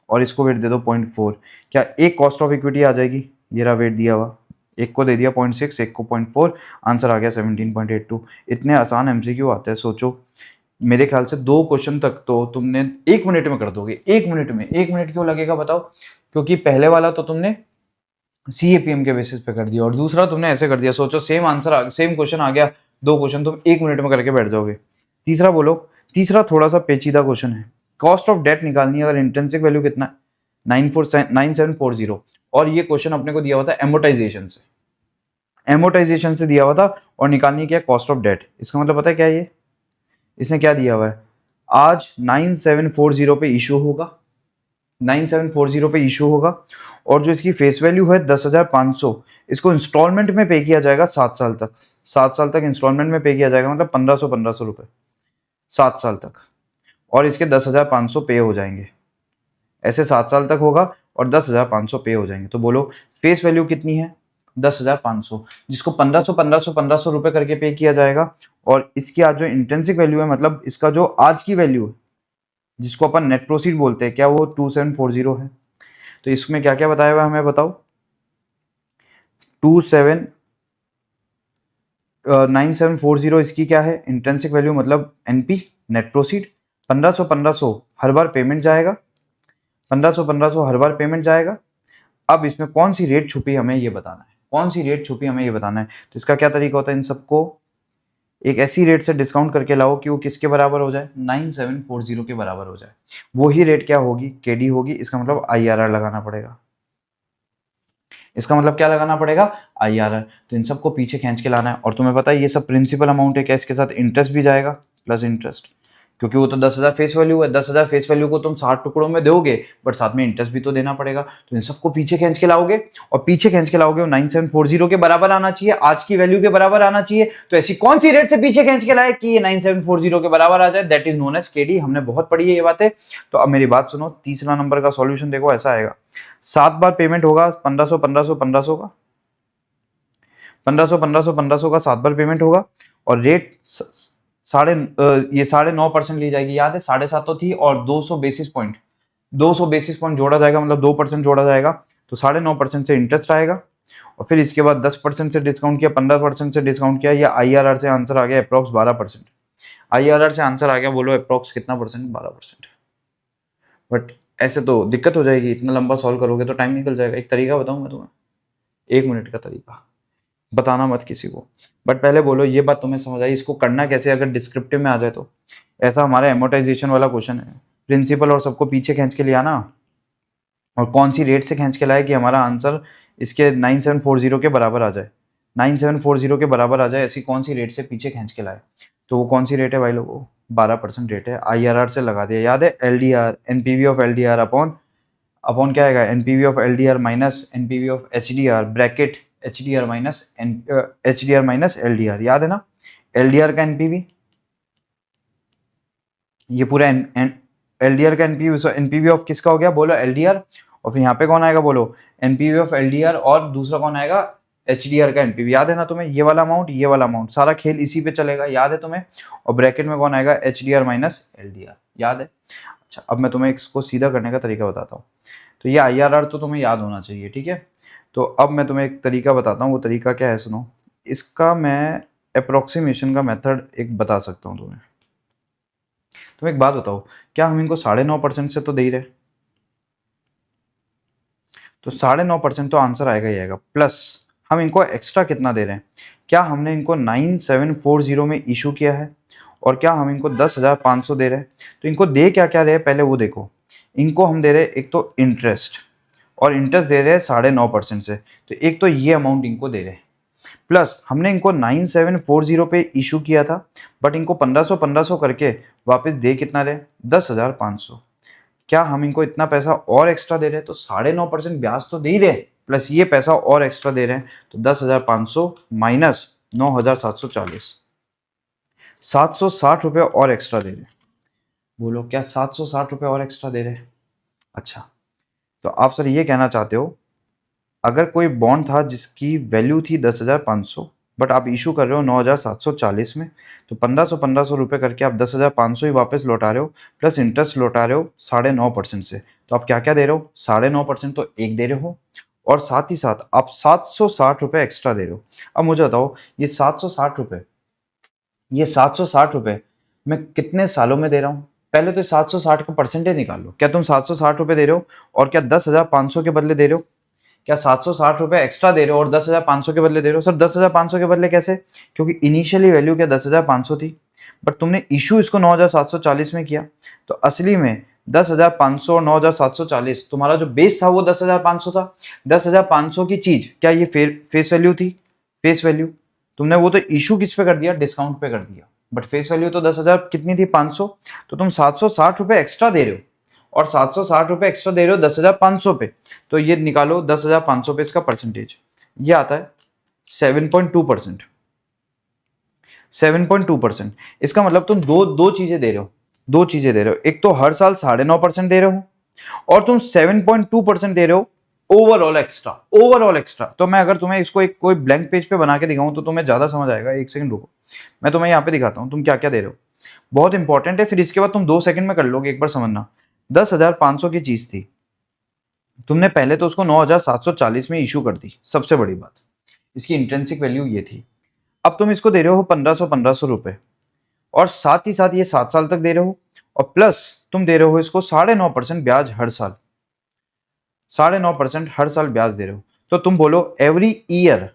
और इसको वेट दे दो 0.4, क्या एक कॉस्ट ऑफ इक्विटी आ जाएगी, ये रहा वेट दिया हुआ, एक को दे दिया 0.6 एक को 0.4, आंसर आ गया 17.82। इतने आसान एमसीक्यू आते हैं, सोचो मेरे ख्याल से 2 क्वेश्चन तक तो तुमने 1 मिनट में कर दोगे, 1 मिनट में। 1 मिनट क्यों लगेगा बताओ, क्योंकि पहले वाला तो तुमने सीएपीएम के बेसिस पे कर दिया और दूसरा तुमने ऐसे कर दिया। सोचो सेम आंसर सेम क्वेश्चन आ गया, 2 क्वेश्चन तुम 1 मिनट में करके बैठ जाओगे। तीसरा बोलो, तीसरा थोड़ा सा पेचीदा क्वेश्चन है, कॉस्ट ऑफ डेट निकालनी है, अगर इंट्रिंसिक वैल्यू कितना है 9740, और ये क्वेश्चन अपने को दिया हुआ था एमोटाइजेशन से, एमोटाइजेशन से दिया हुआ था, और निकालनी क्या कॉस्ट ऑफ डेट। इसका मतलब पता है क्या, ये इसने क्या दिया हुआ है, आज 9740 पे इशू होगा, 9740 पे इशू होगा, और जो इसकी फेस वैल्यू है 10,500, इसको इंस्टॉलमेंट में पे किया जाएगा 7 साल तक, 7 साल तक इंस्टॉलमेंट में पे किया जाएगा, मतलब 1500 रुपए 7 साल तक, और इसके 10,500 पे हो जाएंगे, ऐसे 7 साल तक होगा और 10,500 पे हो जाएंगे। तो बोलो फेस वैल्यू कितनी है 10,500, जिसको 1500 रुपए करके पे किया जाएगा, और इसकी आज जो इंट्रिंसिक वैल्यू है, मतलब इसका जो आज की वैल्यू है जिसको अपन नेट प्रोसीड बोलते हैं, क्या वो 2740 है। तो इसमें क्या क्या बताया हुआ है हमें बताओ, 9740 इसकी क्या है इंट्रिंसिक वैल्यू, मतलब एनपी नेट प्रोसीड। 1500 हर बार पेमेंट जाएगा, 1500 हर बार पेमेंट जाएगा। अब इसमें कौन सी रेट छुपी हमें ये बताना है, कौन सी रेट छुपी हमें ये बताना है। तो इसका क्या तरीका होता है, इन सबको एक ऐसी रेट से डिस्काउंट करके लाओ कि वो किसके बराबर हो जाए, 9740 के बराबर हो जाए। वही रेट क्या होगी, केडी होगी, इसका मतलब आईआरआर लगाना पड़ेगा, इसका मतलब क्या लगाना पड़ेगा आईआरआर। तो इन सबको पीछे खींच के लाना है, और तुम्हें पता है ये सब प्रिंसिपल अमाउंट है, क्या इसके साथ इंटरेस्ट भी जाएगा प्लस इंटरेस्ट, क्योंकि वो तो 10,000 फेस वैल्यू है, 10,000 फेस वैल्यू को तुम 60 टुकड़ों में दोगे, बट साथ में इंटरेस्ट भी तो देना पड़ेगा। तो इन सबको पीछे खींच के लाओगे, और पीछे खींच के लाओगे वो 9740 के बराबर आना चाहिए, आज की वैल्यू के बराबर आना चाहिए। तो ऐसी कौन सी रेट से पीछे खींच के लाए कि ये 9740 के बराबर आ जाए, that is known as KD. हमने बहुत पढ़ी है ये बातें। तो अब मेरी बात सुनो, तीसरा नंबर का सॉल्यूशन देखो, ऐसा आएगा 7 बार पेमेंट होगा 1500 1500 1500 का, 1500 1500 1500 का 7 बार पेमेंट होगा, और रेट ये 9.5% ली जाएगी, याद है 7.5 तो थी, और 200 बेसिस पॉइंट, 200 बेसिस पॉइंट जोड़ा जाएगा, मतलब 2% जोड़ा जाएगा, तो 9.5% से इंटरेस्ट आएगा, और फिर इसके बाद 10% से डिस्काउंट किया, 15% से डिस्काउंट किया, या आईआरआर से आंसर आ गया अप्रॉक्स 12%। आईआरआर से आंसर आ गया, बोलो अप्रॉक्स कितना परसेंट, 12%। बट ऐसे तो दिक्कत हो जाएगी, इतना लंबा सॉल्व करोगे तो टाइम निकल जाएगा। एक तरीका बताऊं मैं तुम्हें, 1 मिनट का तरीका, बताना मत किसी को, बट पहले बोलो ये बात तुम्हें समझ आई, इसको करना कैसे अगर डिस्क्रिप्टिव में आ जाए तो। ऐसा हमारा एमोटाइजेशन वाला क्वेश्चन है, प्रिंसिपल और सबको पीछे खींच के लिया ना, और कौन सी रेट से खींच के लाए कि हमारा आंसर इसके 9740 के बराबर आ जाए, 9740 के बराबर आ जाए, ऐसी कौन सी रेट से पीछे खींच के लाए। तो वो कौन सी रेट है भाई लोगों, 12% रेट है, आईआरआर से लगा दिया, याद है LDR, NPV of LDR upon upon क्या आएगा, NPV of LDR minus NPV of HDR, bracket HDR minus HDR minus LDR, याद है ना एलडीआर का एनपीवी, ये पूरा एलडीआर का एनपीवी, एनपीवी ऑफ किसका हो गया बोलो एलडीआर, और फिर यहाँ पे कौन आएगा बोलो एनपीवी ऑफ एलडीआर, और दूसरा कौन आएगा एचडीआर का एनपीवी, याद है ना तुम्हें, ये वाला अमाउंट ये वाला अमाउंट, सारा खेल इसी पे चलेगा, याद है तुम्हें, और ब्रैकेट में कौन आएगा एचडीआर माइनस एलडीआर, याद है। अच्छा अब मैं तुम्हें इसको सीधा करने का तरीका बताता हूँ। तो ये आईआरआर तो तुम्हें याद होना चाहिए, ठीक है। तो अब मैं तुम्हें एक तरीका बताता हूँ, वो तरीका क्या है सुनो, इसका मैं अप्रोक्सीमेशन का मेथड एक बता सकता हूँ तुम्हें। तुम एक बात बताओ, क्या हम इनको 9.5% से तो दे ही रहे, तो 9.5% तो आंसर आएगा ही आएगा। प्लस हम इनको एक्स्ट्रा कितना दे रहे हैं, क्या हमने इनको 9740 में इशू किया है और क्या हम इनको 10,500 दे रहे हैं। तो इनको दे क्या क्या रहे हैं पहले वो देखो। इनको हम दे रहे हैं एक तो इंटरेस्ट, और इंटरेस्ट दे रहे हैं 9.5% से, तो एक तो ये अमाउंट इनको दे रहे हैं। प्लस हमने इनको 9740 पे इशू किया था, बट इनको 1500 करके वापस दे कितना रहे, 10,500। क्या हम इनको इतना पैसा और एक्स्ट्रा दे रहे हैं, तो 9.5% ब्याज तो दे ही रहे, प्लस ये पैसा और एक्स्ट्रा दे रहे हैं, तो 10,500 माइनस 9,740, 760 रुपये और एक्स्ट्रा दे रहे हैं। बोलो क्या 760 रुपये और एक्स्ट्रा दे रहे हैं। अच्छा, तो आप सर ये कहना चाहते हो अगर कोई बॉन्ड था जिसकी वैल्यू थी 10,500 बट आप इशू कर रहे हो 9,740 में, तो 1500 रुपये करके आप 10,500 ही वापस लौटा रहे हो, प्लस इंटरेस्ट लौटा रहे हो 9.5% से। तो आप क्या क्या दे रहे हो, 9.5% तो एक दे रहे हो, और साथ ही साथ आप 760 रुपये एक्स्ट्रा दे रहे हो। अब मुझे बताओ ये 760 रुपये, ये 760 रुपये मैं कितने सालों में दे रहा हूँ। पहले तो 760 का परसेंटेज निकाल लो, क्या तुम 760 रुपये दे रहे हो और क्या 10,500 के बदले दे रहे हो, क्या 760 रुपये एक्स्ट्रा दे रहे हो और 10,500 के बदले दे रहे हो। सर 10,500 के बदले कैसे, क्योंकि इनिशियली वैल्यू क्या 10,500 थी, बट तुमने इशू इसको 9,740 में किया, तो असली में 10,500 और 9,740 तुम्हारा जो बेस था वो 10,500 था। 10,500 की चीज क्या ये फेस वैल्यू थी, फेस वैल्यू तुमने वो तो इशू किस पे कर दिया, डिस्काउंट पे कर दिया, बट फेस वैल्यू तो 10,000 कितनी थी 500, तो तुम 760 रुपये एक्स्ट्रा दे रहे हो और 760 रुपये एक्स्ट्रा दे रहे हो 10,500 पे, तो ये निकालो 10,500 पे इसका परसेंटेज, ये आता है 7.2%। 7.2%। इसका मतलब तुम दो चीजें दे रहे हो, दो चीजें दे रहे हो, एक तो हर साल 9.5% दे रहे हो और तुम 7.2% दे रहे हो ओवरऑल एक्स्ट्रा, ओवरऑल एक्स्ट्रा। तो मैं अगर तुम्हें इसको एक कोई ब्लैंक पेज पे बना के दिखाऊं तो तुम्हें ज्यादा समझ आएगा। एक सेकंड रुको, मैं तुम्हें यहाँ पे दिखाता हूँ तुम क्या क्या दे रहे हो, बहुत इंपॉर्टेंट है, फिर इसके बाद तुम 2 सेकंड में कर लोगे, एक बार समझना। 10,500 की चीज थी, तुमने पहले तो उसको 9,740 में इशू कर दी, सबसे बड़ी बात इसकी इंट्रिंसिक वैल्यू ये थी। अब तुम इसको दे रहे हो 1500 रुपए, और साथ ही साथ ये 7 साल तक दे रहे हो, और प्लस तुम दे रहे हो इसको 9.5% ब्याज हर साल, 9.5% हर साल ब्याज दे रहे हो। तो तुम बोलो एवरी ईयर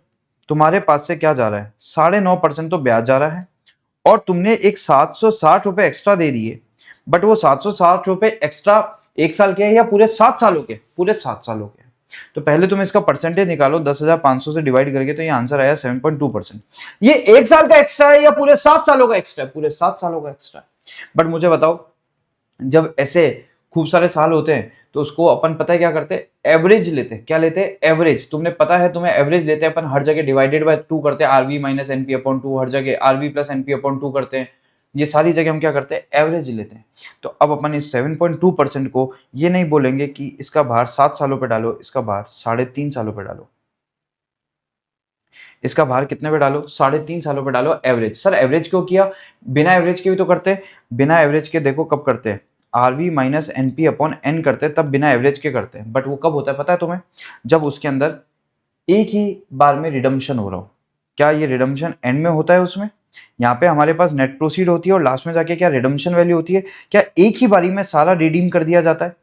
तुम्हारे पास से क्या जा रहा है, 9.5% तो ब्याज जा रहा है, और तुमने एक 760 रुपए एक्स्ट्रा दे दिए, बट वो 760 रुपए एक्स्ट्रा एक साल के है या पूरे 7 सालों के, पूरे 7 सालों के। तो पहले तुम इसका परसेंटेज निकालो 10,500 से डिवाइड करके, तो ये आंसर आया 7.2%। ये एक साल का एक्स्ट्रा है या पूरे 7 सालों का एक्स्ट्रा है, पूरे 7 सालों का एक्स्ट्रा है। बट मुझे बताओ जब ऐसे खूब सारे साल होते हैं तो उसको अपन पता है क्या करते हैं, एवरेज लेते हैं। क्या लेते हैं, एवरेज। तुमने पता है तुम्हें एवरेज लेते हैं अपन हर जगह डिवाइडेड बाय 2 करते हैं, आरवी माइनस एनपी अपॉन 2, हर जगह आरवी प्लस एनपी अपॉन 2 करते हैं, ये सारी जगह हम क्या करते हैं, एवरेज लेते हैं। तो अब अपन इस 7.2% को ये नहीं बोलेंगे कि इसका भार 7 सालों पे डालो, इसका भार 3.5 सालों पे डालो, इसका भार कितने पे डालो, 3.5 सालों पे डालो एवरेज। सर एवरेज क्यों किया, बिना एवरेज के भी तो करते हैं। बिना एवरेज के देखो कब करते हैं, RV minus NP upon N करते हैं, तब बिना एवरेज के करते हैं। बट वो कब होता है पता है तुम्हें, जब उसके अंदर एक ही बार में रिडम्पशन हो रहा हो। क्या ये रिडम्पशन एंड में होता है, उसमें यहाँ पे हमारे पास नेट प्रोसीड होती है और लास्ट में जाके क्या रिडम्पशन वैल्यू होती है। क्या एक ही बारी में सारा रिडीम कर दिया जाता है,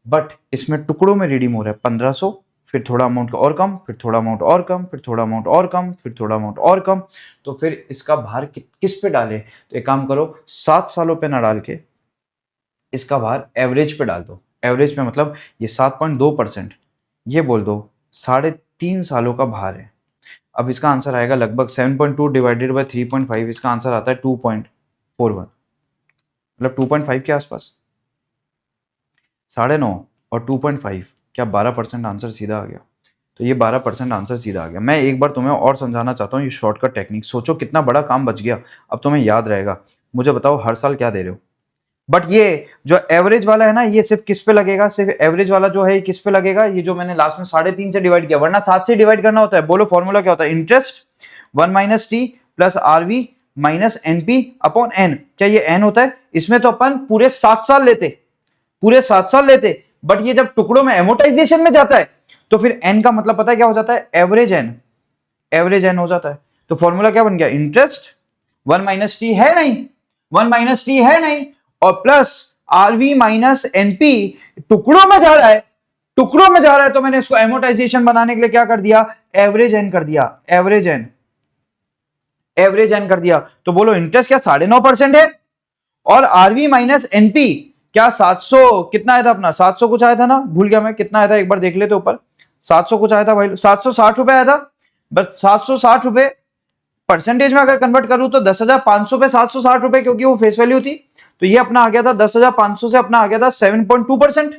बट इसमें टुकड़ों में रिडीम हो रहा है 1500, फिर थोड़ा अमाउंट और कम, फिर थोड़ा अमाउंट और कम, फिर थोड़ा अमाउंट और कम, फिर थोड़ा अमाउंट और कम। तो फिर इसका भार किस पे डाले, तो एक काम करो 7 सालों पे ना डाल के इसका भार एवरेज पे डाल दो। एवरेज पे मतलब ये 7.2%, ये बोल दो 3.5 सालों का भार है। अब इसका आंसर आएगा लगभग 7.2 डिवाइडेड बाय 3.5, इसका आंसर आता है 2.41, मतलब 2.5 के आसपास। 9.5 और 2.5 क्या 12% आंसर सीधा आ गया। तो ये 12% आंसर सीधा आ गया। मैं एक बार तुम्हें और समझाना चाहता हूँ ये शॉर्टकट टेक्निक, सोचो कितना बड़ा काम बच गया, अब तुम्हें याद रहेगा। मुझे बताओ हर साल क्या दे रहे हो, बट ये जो एवरेज वाला है ना, ये सिर्फ किस पे लगेगा, सिर्फ एवरेज वाला जो है ये किस पे लगेगा, ये जो मैंने लास्ट में 3.5 से डिवाइड किया, वरना 7 से डिवाइड करना होता है। बोलो फॉर्मूला क्या होता है, interest 1 minus T plus RV minus NP upon N. क्या ये एन होता है, इसमें तो अपन पूरे 7 साल लेते, पूरे 7 साल लेते, बट ये जब टुकड़ों में एमोटाइजेशन में जाता है तो फिर एन का मतलब पता है क्या हो जाता है, एवरेज एन, एवरेज एन हो जाता है। तो फॉर्मूला क्या बन गया, इंटरेस्ट 1 माइनस टी है नहीं, 1 माइनस टी है नहीं, और प्लस आरवी माइनस एनपी, टुकड़ों में जा रहा है, टुकड़ों में जा रहा है तो मैंने इसको एमोटाइजेशन बनाने के लिए क्या कर दिया, एवरेज एन कर दिया, एवरेज एन कर दिया। तो बोलो इंटरेस्ट क्या 9.5% है, और आरवी माइनस एनपी क्या 700 कितना आया था अपना, 700 कुछ आया था ना, भूल गया मैं कितना आया था, एक बार देख लेते ऊपर, 700 कुछ आया था भाई, 760 रुपए आया था। बस 760 रुपए परसेंटेज में अगर कन्वर्ट करूं तो 10,500 पे 760 रुपए, क्योंकि वो फेस वैल्यू थी, तो ये अपना आ गया था 10,500 से अपना आ गया था 7.2%,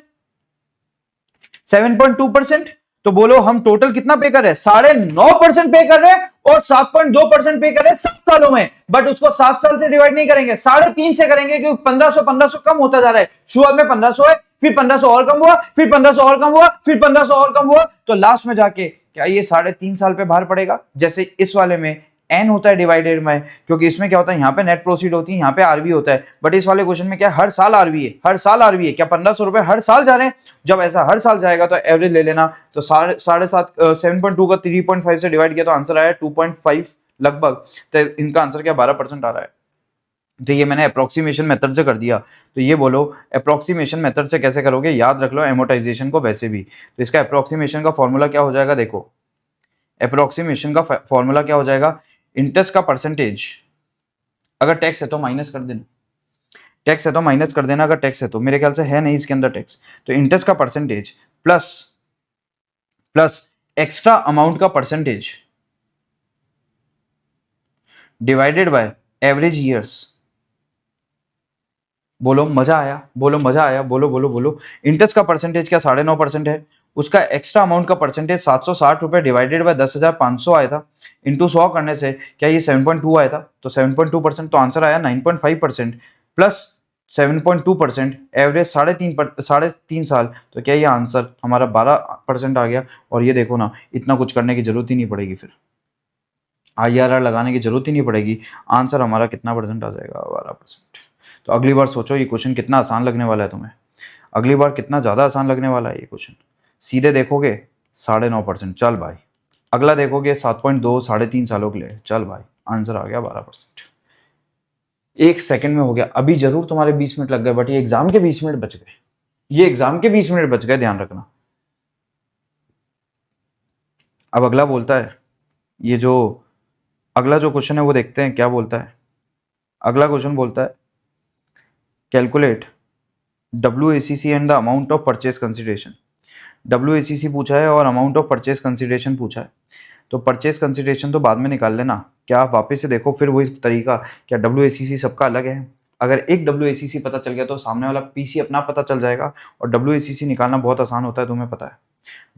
7.2%। तो बोलो हम टोटल कितना पे कर रहे हैं, 9.5% पे कर रहे हैं, और 7.2% पे कर रहे हैं 7 सालों में। बट उसको 7 साल से डिवाइड नहीं करेंगे, 3.5 से करेंगे, क्योंकि 1500 कम होता जा रहा है। शुरुआत में 1500 है, फिर 1500 और कम हुआ, फिर 1500 और कम हुआ, फिर 1500 और कम हुआ, तो लास्ट में जाके क्या ये 3.5 साल पे बाहर पड़ेगा, जैसे इस वाले में एन होता है डिवाइडेड में, क्योंकि इसमें क्या होता है, यहाँ पे नेट प्रोसीड होती है, यहाँ पे आरवी होता है। बट इस वाले क्वेश्चन में क्या हर साल आरवी है, हर साल आरवी है, क्या 1500 रुपए हर साल जा रहे हैं। जब ऐसा हर साल जाएगा तो एवरेज ले लेना, तो 7.2 का 3.5 से डिवाइड किया तो आंसर आया 2.5 लगभग। तो इनका आंसर क्या 12% आ रहा है। तो ये मैंने अप्रोक्सीमेशन मेथड से कर दिया। तो ये बोलो अप्रोक्सीमेशन मेथड से कैसे करोगे, याद रख लो एमोटाइजेशन को वैसे भी। तो इसका अप्रोक्सीमेशन का फॉर्मूला क्या हो जाएगा, देखो अप्रोक्सीमेशन का फॉर्मूला क्या हो जाएगा, इंटरेस्ट का परसेंटेज, अगर टैक्स है तो माइनस कर देना, टैक्स है तो माइनस कर देना, अगर टैक्स है तो, मेरे ख्याल से है नहीं इसके अंदर टैक्स, तो इंटरेस्ट का परसेंटेज प्लस एक्स्ट्रा अमाउंट का percentage divided by average years. बोलो मजा आया, बोलो मजा आया, बोलो बोलो बोलो। इंटरेस्ट का परसेंटेज क्या 9.5% है, उसका एक्स्ट्रा अमाउंट का परसेंटेज 760 रुपए डिवाइडेड बाय 10,500 आया था, इंटू 100 करने से क्या ये 7.2 आया था, तो 7.2%, तो आंसर आया 9.5% प्लस 7.2% एवरेज 3.5 साल, तो क्या ये आंसर हमारा 12% आ गया। और ये देखो ना, इतना कुछ करने की जरूरत ही नहीं पड़ेगी, फिर IRR लगाने की जरूरत ही नहीं पड़ेगी, आंसर हमारा कितना परसेंट आ जाएगा, 12%। तो अगली बार सोचो ये क्वेश्चन कितना आसान लगने वाला है तुम्हें, अगली बार कितना ज़्यादा आसान लगने वाला है ये क्वेश्चन। सीधे देखोगे 9.5%, चल भाई। अगला देखोगे 7.2 3.5 सालों के लिए, चल भाई आंसर आ गया 12%। 1 सेकंड में हो गया। अभी जरूर तुम्हारे 20 मिनट लग गए, बट ये एग्जाम के 20 मिनट बच गए, ये एग्जाम के 20 मिनट बच गए, ध्यान रखना। अब अगला बोलता है, ये जो अगला जो क्वेश्चन है वो देखते हैं क्या बोलता है। अगला क्वेश्चन बोलता है calculate WACC and the amount of purchase consideration. WACC पूछा है और अमाउंट ऑफ परचेज कंसिडरेशन पूछा है, तो परचेज कंसिडरेशन तो बाद में निकाल लेना। क्या आप वापस से देखो फिर वही तरीका, क्या WACC सबका अलग है, अगर एक WACC पता चल गया तो सामने वाला PC अपना पता चल जाएगा। और WACC निकालना बहुत आसान होता है, तुम्हें पता है,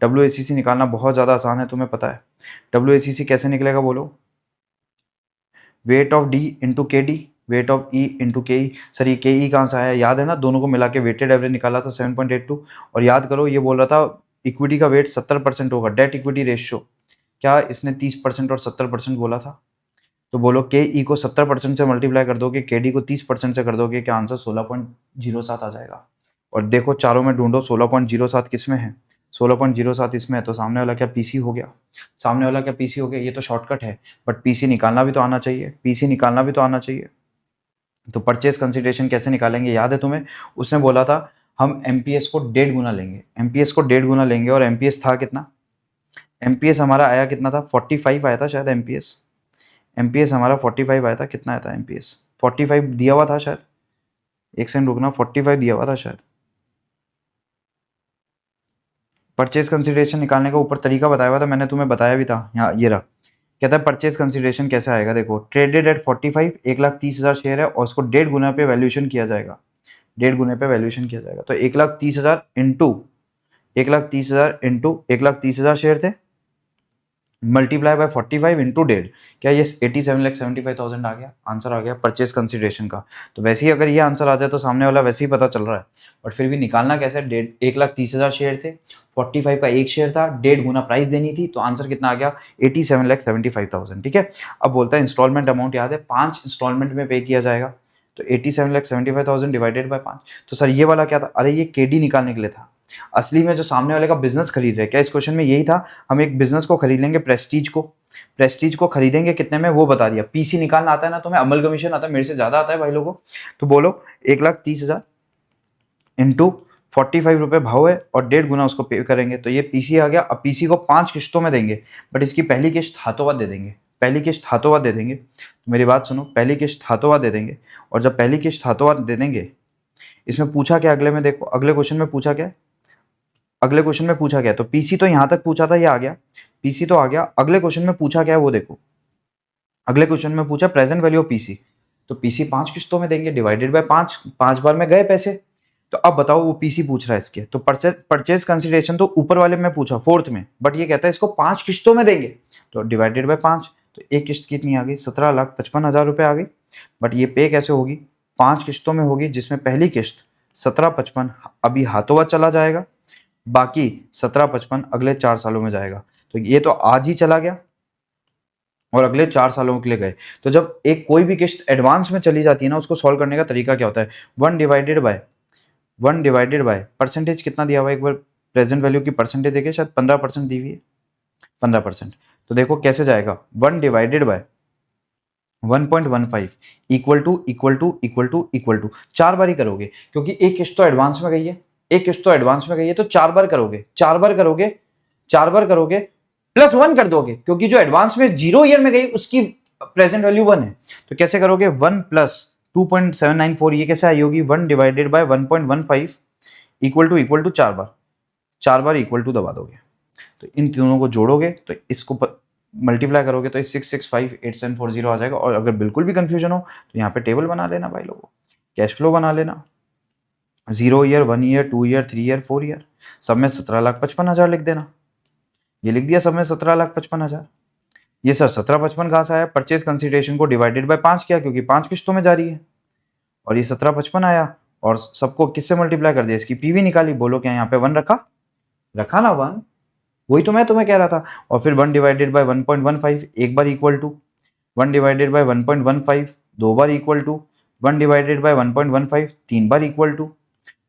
WACC निकालना बहुत ज़्यादा आसान है, तुम्हें पता है। WACC कैसे निकलेगा बोलो, weight of D into KD, weight of E into KE। Sir ये KE कहाँ से आया, याद है ना, दोनों को मिला के वेटेड एवरेज निकाला था 7.82। और याद करो ये बोल रहा था इक्विटी का वेट 70% होगा, डेट इक्विटी रेशियो, क्या इसने 30% और 70% बोला था। तो बोलो KE को 70% से मल्टीप्लाई कर दोगे, KD को 30% से कर दोगे, क्या आंसर 16.07 आ जाएगा। और देखो चारों में ढूंढो 16.07 किस में है, 16.07 इसमें है, तो सामने वाला क्या PC हो गया, सामने वाला क्या PC हो गया। ये तो शॉर्टकट है, बट PC निकालना भी तो आना चाहिए, PC निकालना भी तो आना चाहिए। तो परचेज कंसिडरेशन कैसे निकालेंगे, याद है तुम्हें, उसने बोला था हम MPS को 1.5 गुना लेंगे, MPS को 1.5 गुना लेंगे, और MPS था कितना, MPS हमारा आया कितना था, 45 आया था शायद MPS हमारा 45 आया था, कितना आया था MPS, 45 दिया हुआ था शायद, एक सेकंड रुकना, 45 दिया हुआ था शायद। परचेज कंसिडरेशन निकालने का ऊपर तरीका बताया हुआ था, मैंने तुम्हें बताया भी था, यहाँ ये रहा। कहता है परचेज कंसिडरेशन कैसे आएगा, देखो ट्रेडेड एट 45, 1,30,000 शेयर है, और उसको 1.5 गुना पे वैल्यूएशन किया जाएगा, 1.5 गुने पे वैल्यूएशन किया जाएगा। तो 1,30,000 इंटू 1,30,000 शेयर थे, मल्टीप्लाई बाय 45 इंटू 1.5, क्या ये 87,75,000 आ गया, आंसर आ गया परचेज कंसिडरेशन का। तो वैसे ही अगर ये आंसर आ जाए तो सामने वाला वैसे ही पता चल रहा है, बट फिर भी निकालना कैसे, 1,30,000 शेयर थे, 45 का एक शेयर था, 1.5 गुना प्राइस देनी थी, तो आंसर कितना आ गया 87,75,000। ठीक है, अब बोलता है इंस्टॉलमेंट अमाउंट याद है, 5 इंस्टॉलमेंट में पे किया जाएगा, तो 87,75,000 डिवाइडेड बाय 5। तो सर ये वाला क्या था, अरे ये KD निकालने के लिए था, असली में जो सामने वाले का बिजनेस खरीद रहे, क्या इस क्वेश्चन में यही था, हम एक बिजनेस को खरीद लेंगे, प्रेस्टीज को खरीदेंगे कितने में वो बता दिया। PC निकालना आता है ना तुम्हें, अमल कमीशन आता है, मेरे से ज्यादा आता है भाई लोगों। तो बोलो 1,30,000 इंटू 45 रुपये भाव है और 1.5 गुना उसको पे करेंगे, तो ये पीसी आ गया। अब पीसी को 5 किश्तों में देंगे, बट इसकी पहली किश्त हाथों हाथ दे देंगे। पहली किश्त हाथों हाथ दे देंगे, तो मेरी बात सुनो, पहली किश्त हाथों हाथ दे देंगे। और जब पहली किश्त हाथों हाथ दे देंगे, इसमें पूछा क्या अगले में, देखो अगले क्वेश्चन में पूछा क्या है, अगले क्वेश्चन में पूछा क्या है, तो पीसी तो यहां तक पूछा था, ये आ गया, पीसी तो आ गया। अगले क्वेश्चन में पूछा क्या है वो देखो, अगले क्वेश्चन में पूछा प्रेजेंट वैल्यू ऑफ पीसी, तो पीसी 5 किस्तों में देंगे, डिवाइडेड बाय 5, 5 बार में गए पैसे। तो अब बताओ वो पीसी पूछ रहा है इसके, तो परचेज कंसिडरेशन तो ऊपर वाले में पूछा फोर्थ में, बट ये कहता है इसको 5 किस्तों में देंगे, तो डिवाइडेड बाय 5, तो एक किस्त कितनी आ गई, 17,55,000 रुपये आ गई। बट ये पे कैसे होगी, 5 किस्तों में होगी, जिसमें पहली किस्त 17,55 अभी हाथों हाथ चला जाएगा, बाकी 17,55 अगले 4 सालों में जाएगा। तो ये तो आज ही चला गया और अगले 4 सालों के लिए गए। तो जब एक कोई भी किस्त एडवांस में चली जाती है ना, उसको सॉल्व करने का तरीका क्या होता है, 1 डिवाइडेड बाय परसेंटेज कितना दिया हुआ है, एक बार प्रेजेंट वैल्यू की परसेंटेज देखिए, शायद 15% दी हुई है, 15%। तो देखो कैसे जाएगा, 1 डिवाइडेड बाय 1.15 इक्वल टू 4 बार ही करोगे, क्योंकि एक किस्त तो एडवांस में गई है, एक किस्त तो एडवांस में गई है, तो 4 बार करोगे, 4 बार करोगे, 4 बार करोगे, प्लस 1 कर दोगे, क्योंकि जो एडवांस में 0 ईयर में गई उसकी प्रेजेंट वैल्यू 1 है। तो कैसे करोगे, 1 प्लस 2.794, ये कैसे आई होगी, 1 डिवाइडेड बाय 1.15 इक्वल टू 4 बार, 4 बार इक्वल टू दबा दोगे। तो इन तीनों को जोड़ोगे, तो इसको मल्टीप्लाई करोगे, तो 6658740 आ जाएगा। और अगर बिल्कुल भी कंफ्यूजन हो तो यहाँ पे टेबल बना लेना भाई लोगों, कैश फ्लो बना लेना, 0 year, 1 year, 2 year, 3 year, 4 year, सब में 17,55,000 लिख देना। ये लिख दिया, सब में 17,55,000। ये सर 17,55 कहाँ से आया, परचेज कंसिडरेशन को डिवाइडेड बाय 5 किया, क्योंकि 5 किस्तों में जा रही है, और ये 17,55 आया, और सबको किससे मल्टीप्लाई कर दिया, इसकी पीवी निकाली। बोलो क्या यहाँ पे 1 रखा, रखा ना 1, वही तो मैं तुम्हें कह रहा था। और फिर 1 डिवाइडेड बाय 1.15 एक बार इक्वल टू, 1 डिवाइडेड बाय 1.15 दो बार इक्वल टू, 1 डिवाइडेड बाय 1.15 तीन बार इक्वल टू,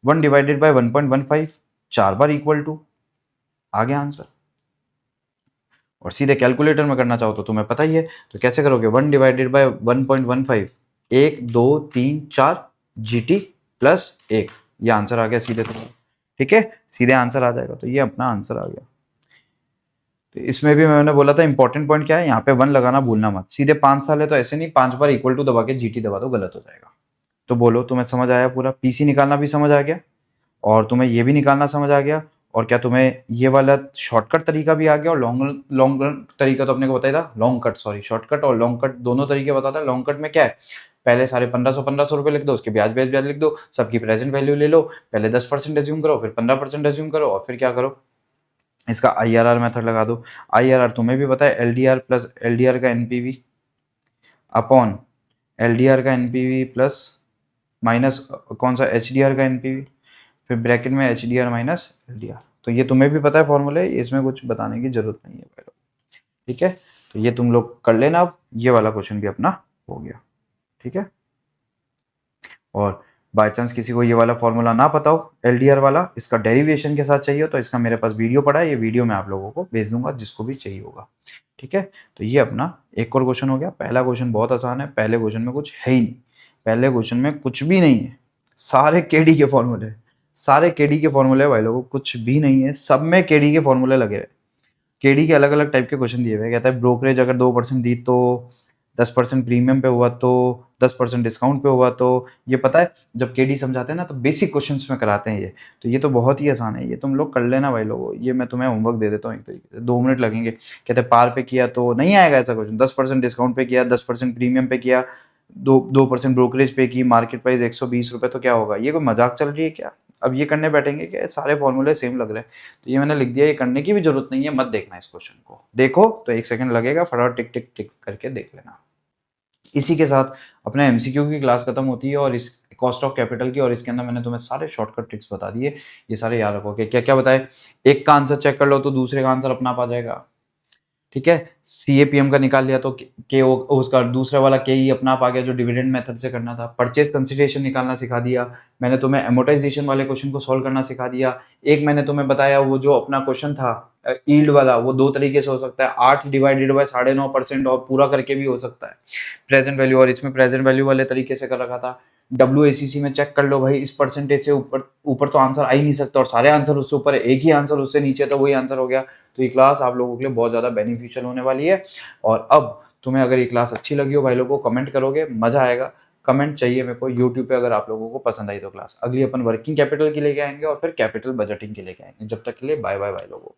1 डिवाइडेड बाय 1.15 4 बार इक्वल टू। आ गया आंसर। और सीधे कैलकुलेटर में करना चाहो तो तुम्हें पता ही है, तो कैसे करोगे, 1 डिवाइडेड बाय 1.15 1 2 3 4 जीटी प्लस 1, ये आंसर आ गया सीधे तुम्हारा। ठीक है, सीधे आंसर आ जाएगा, तो ये अपना आंसर आ गया। तो इसमें भी मैंने बोला था इंपॉर्टेंट पॉइंट क्या है, यहाँ पे 1 लगाना भूलना मत, सीधे 5 साल है तो ऐसे नहीं 5 बार इक्वल टू दबा के जीटी दबा दो, गलत हो जाएगा। तो बोलो तुम्हें समझ आया, पूरा पीसी निकालना भी समझ आ गया, और तुम्हें ये भी निकालना समझ आ गया, और क्या तुम्हें ये वाला शॉर्टकट तरीका भी आ गया, और लॉन्ग लॉन्ग तरीका तो अपने को बताया था, लॉन्ग कट, सॉरी शॉर्टकट और लॉन्ग कट दोनों तरीके बताता है। लॉन्ग कट में क्या है, पहले सारे 1500 रुपए लिख दो, उसके ब्याज ब्याज ब्याज लिख दो, सबकी प्रेजेंट वैल्यू ले लो, पहले 10% एज्यूम करो, फिर 15% एज्यूम करो, और फिर क्या करो, इसका आईआरआर मेथड लगा दो। आईआरआर तुम्हें भी पता है, एलडीआर प्लस एलडीआर का एनपीवी अपॉन एलडीआर का एनपीवी प्लस माइनस कौन सा, एचडीआर का एनपीवी, फिर ब्रैकेट में एचडीआर माइनस एलडीआर। तो ये तुम्हें भी पता है फॉर्मूले, इसमें कुछ बताने की जरूरत नहीं है भाई लोग। ठीक है, तो ये तुम लोग कर लेना। अब ये वाला क्वेश्चन भी अपना हो गया। ठीक है, और बाय चांस किसी को ये वाला फॉर्मूला ना पता हो, एलडीआर वाला, इसका डेरिवेशन के साथ चाहिए, तो इसका मेरे पास वीडियो पड़ा है, ये वीडियो मैं आप लोगों को भेज दूंगा जिसको भी चाहिए होगा। ठीक है, तो ये अपना एक और क्वेश्चन हो गया। पहला क्वेश्चन बहुत आसान है, पहले क्वेश्चन में कुछ है ही नहीं, पहले क्वेश्चन में कुछ भी नहीं है, सारे केडी के फॉर्मूले, सारे केडी के फॉर्मूले भाई लोगों, कुछ भी नहीं है, सब में केडी के फॉर्मूले लगे हुए। केडी के अलग अलग टाइप के क्वेश्चन दिए हुए, कहता है ब्रोकरेज अगर 2% दी तो, 10% प्रीमियम पे हुआ तो, 10% डिस्काउंट पे हुआ तो। ये पता है जब केडी समझाते हैं ना, तो बेसिक क्वेश्चंस में कराते हैं ये, तो ये तो बहुत ही आसान है, ये तुम लोग कर लेना भाई लोगों। ये मैं तुम्हें होमवर्क दे देता हूँ एक तरीके से, 2 मिनट लगेंगे। कहते हैं पार पे किया तो नहीं आएगा ऐसा क्वेश्चन, 10% डिस्काउंट पे किया, 10% प्रीमियम पे किया, 2% ब्रोकरेज पे की, मार्केट प्राइस 120 रुपये, तो क्या होगा, ये कोई मजाक चल रही है क्या। अब ये करने बैठेंगे क्या, सारे फॉर्मूले सेम लग रहे हैं, तो ये मैंने लिख दिया, ये करने की भी जरूरत नहीं है, मत देखना इस क्वेश्चन को, देखो तो 1 सेकंड लगेगा, फटाफट टिक टिक टिक करके देख लेना। इसी के साथ अपने एमसीक्यू की क्लास खत्म होती है, और इस कॉस्ट ऑफ कैपिटल की, और इसके अंदर मैंने तुम्हें सारे शॉर्टकट ट्रिक्स बता दिए, ये सारे याद रखोगे। क्या क्या बताए, एक का आंसर चेक कर लो तो दूसरे का आंसर अपना आप आ जाएगा। ठीक है, सीएपीएम का निकाल लिया तो के उसका दूसरा वाला के ही अपना आप आ गया, जो डिविडेंड मेथड से करना था। परचेज कंसिडरेशन निकालना सिखा दिया मैंने तुम्हें, एमोटाइजेशन वाले क्वेश्चन को सॉल्व करना सिखा दिया। एक मैंने तुम्हें बताया वो जो अपना क्वेश्चन था ईल्ड वाला, वो 2 तरीके से हो सकता है, 8 डिवाइडेड बाय 9.5% और पूरा करके भी हो सकता है प्रेजेंट वैल्यू, और इसमें प्रेजेंट वैल्यू वाले तरीके से कर रखा था। WACC में चेक कर लो भाई, इस परसेंटेज से ऊपर ऊपर तो आंसर आ ही नहीं सकता, और सारे आंसर उससे ऊपर है, एक ही आंसर उससे नीचे तो वही आंसर हो गया। तो ये क्लास आप लोगों के लिए बहुत ज़्यादा बेनिफिशियल होने वाली है। और अब तुम्हें अगर ये क्लास अच्छी लगी हो भाई लोगों को, कमेंट करोगे, मज़ा आएगा। कमेंट चाहिए मेरे को यूट्यूब पे, अगर आप लोगों को पसंद आई तो क्लास। अगली अपन वर्किंग कैपिटल की लेके आएंगे और फिर कैपिटल बजटिंग की लेके आएंगे। जब तक के लिए बाय बाय भाई लोगों।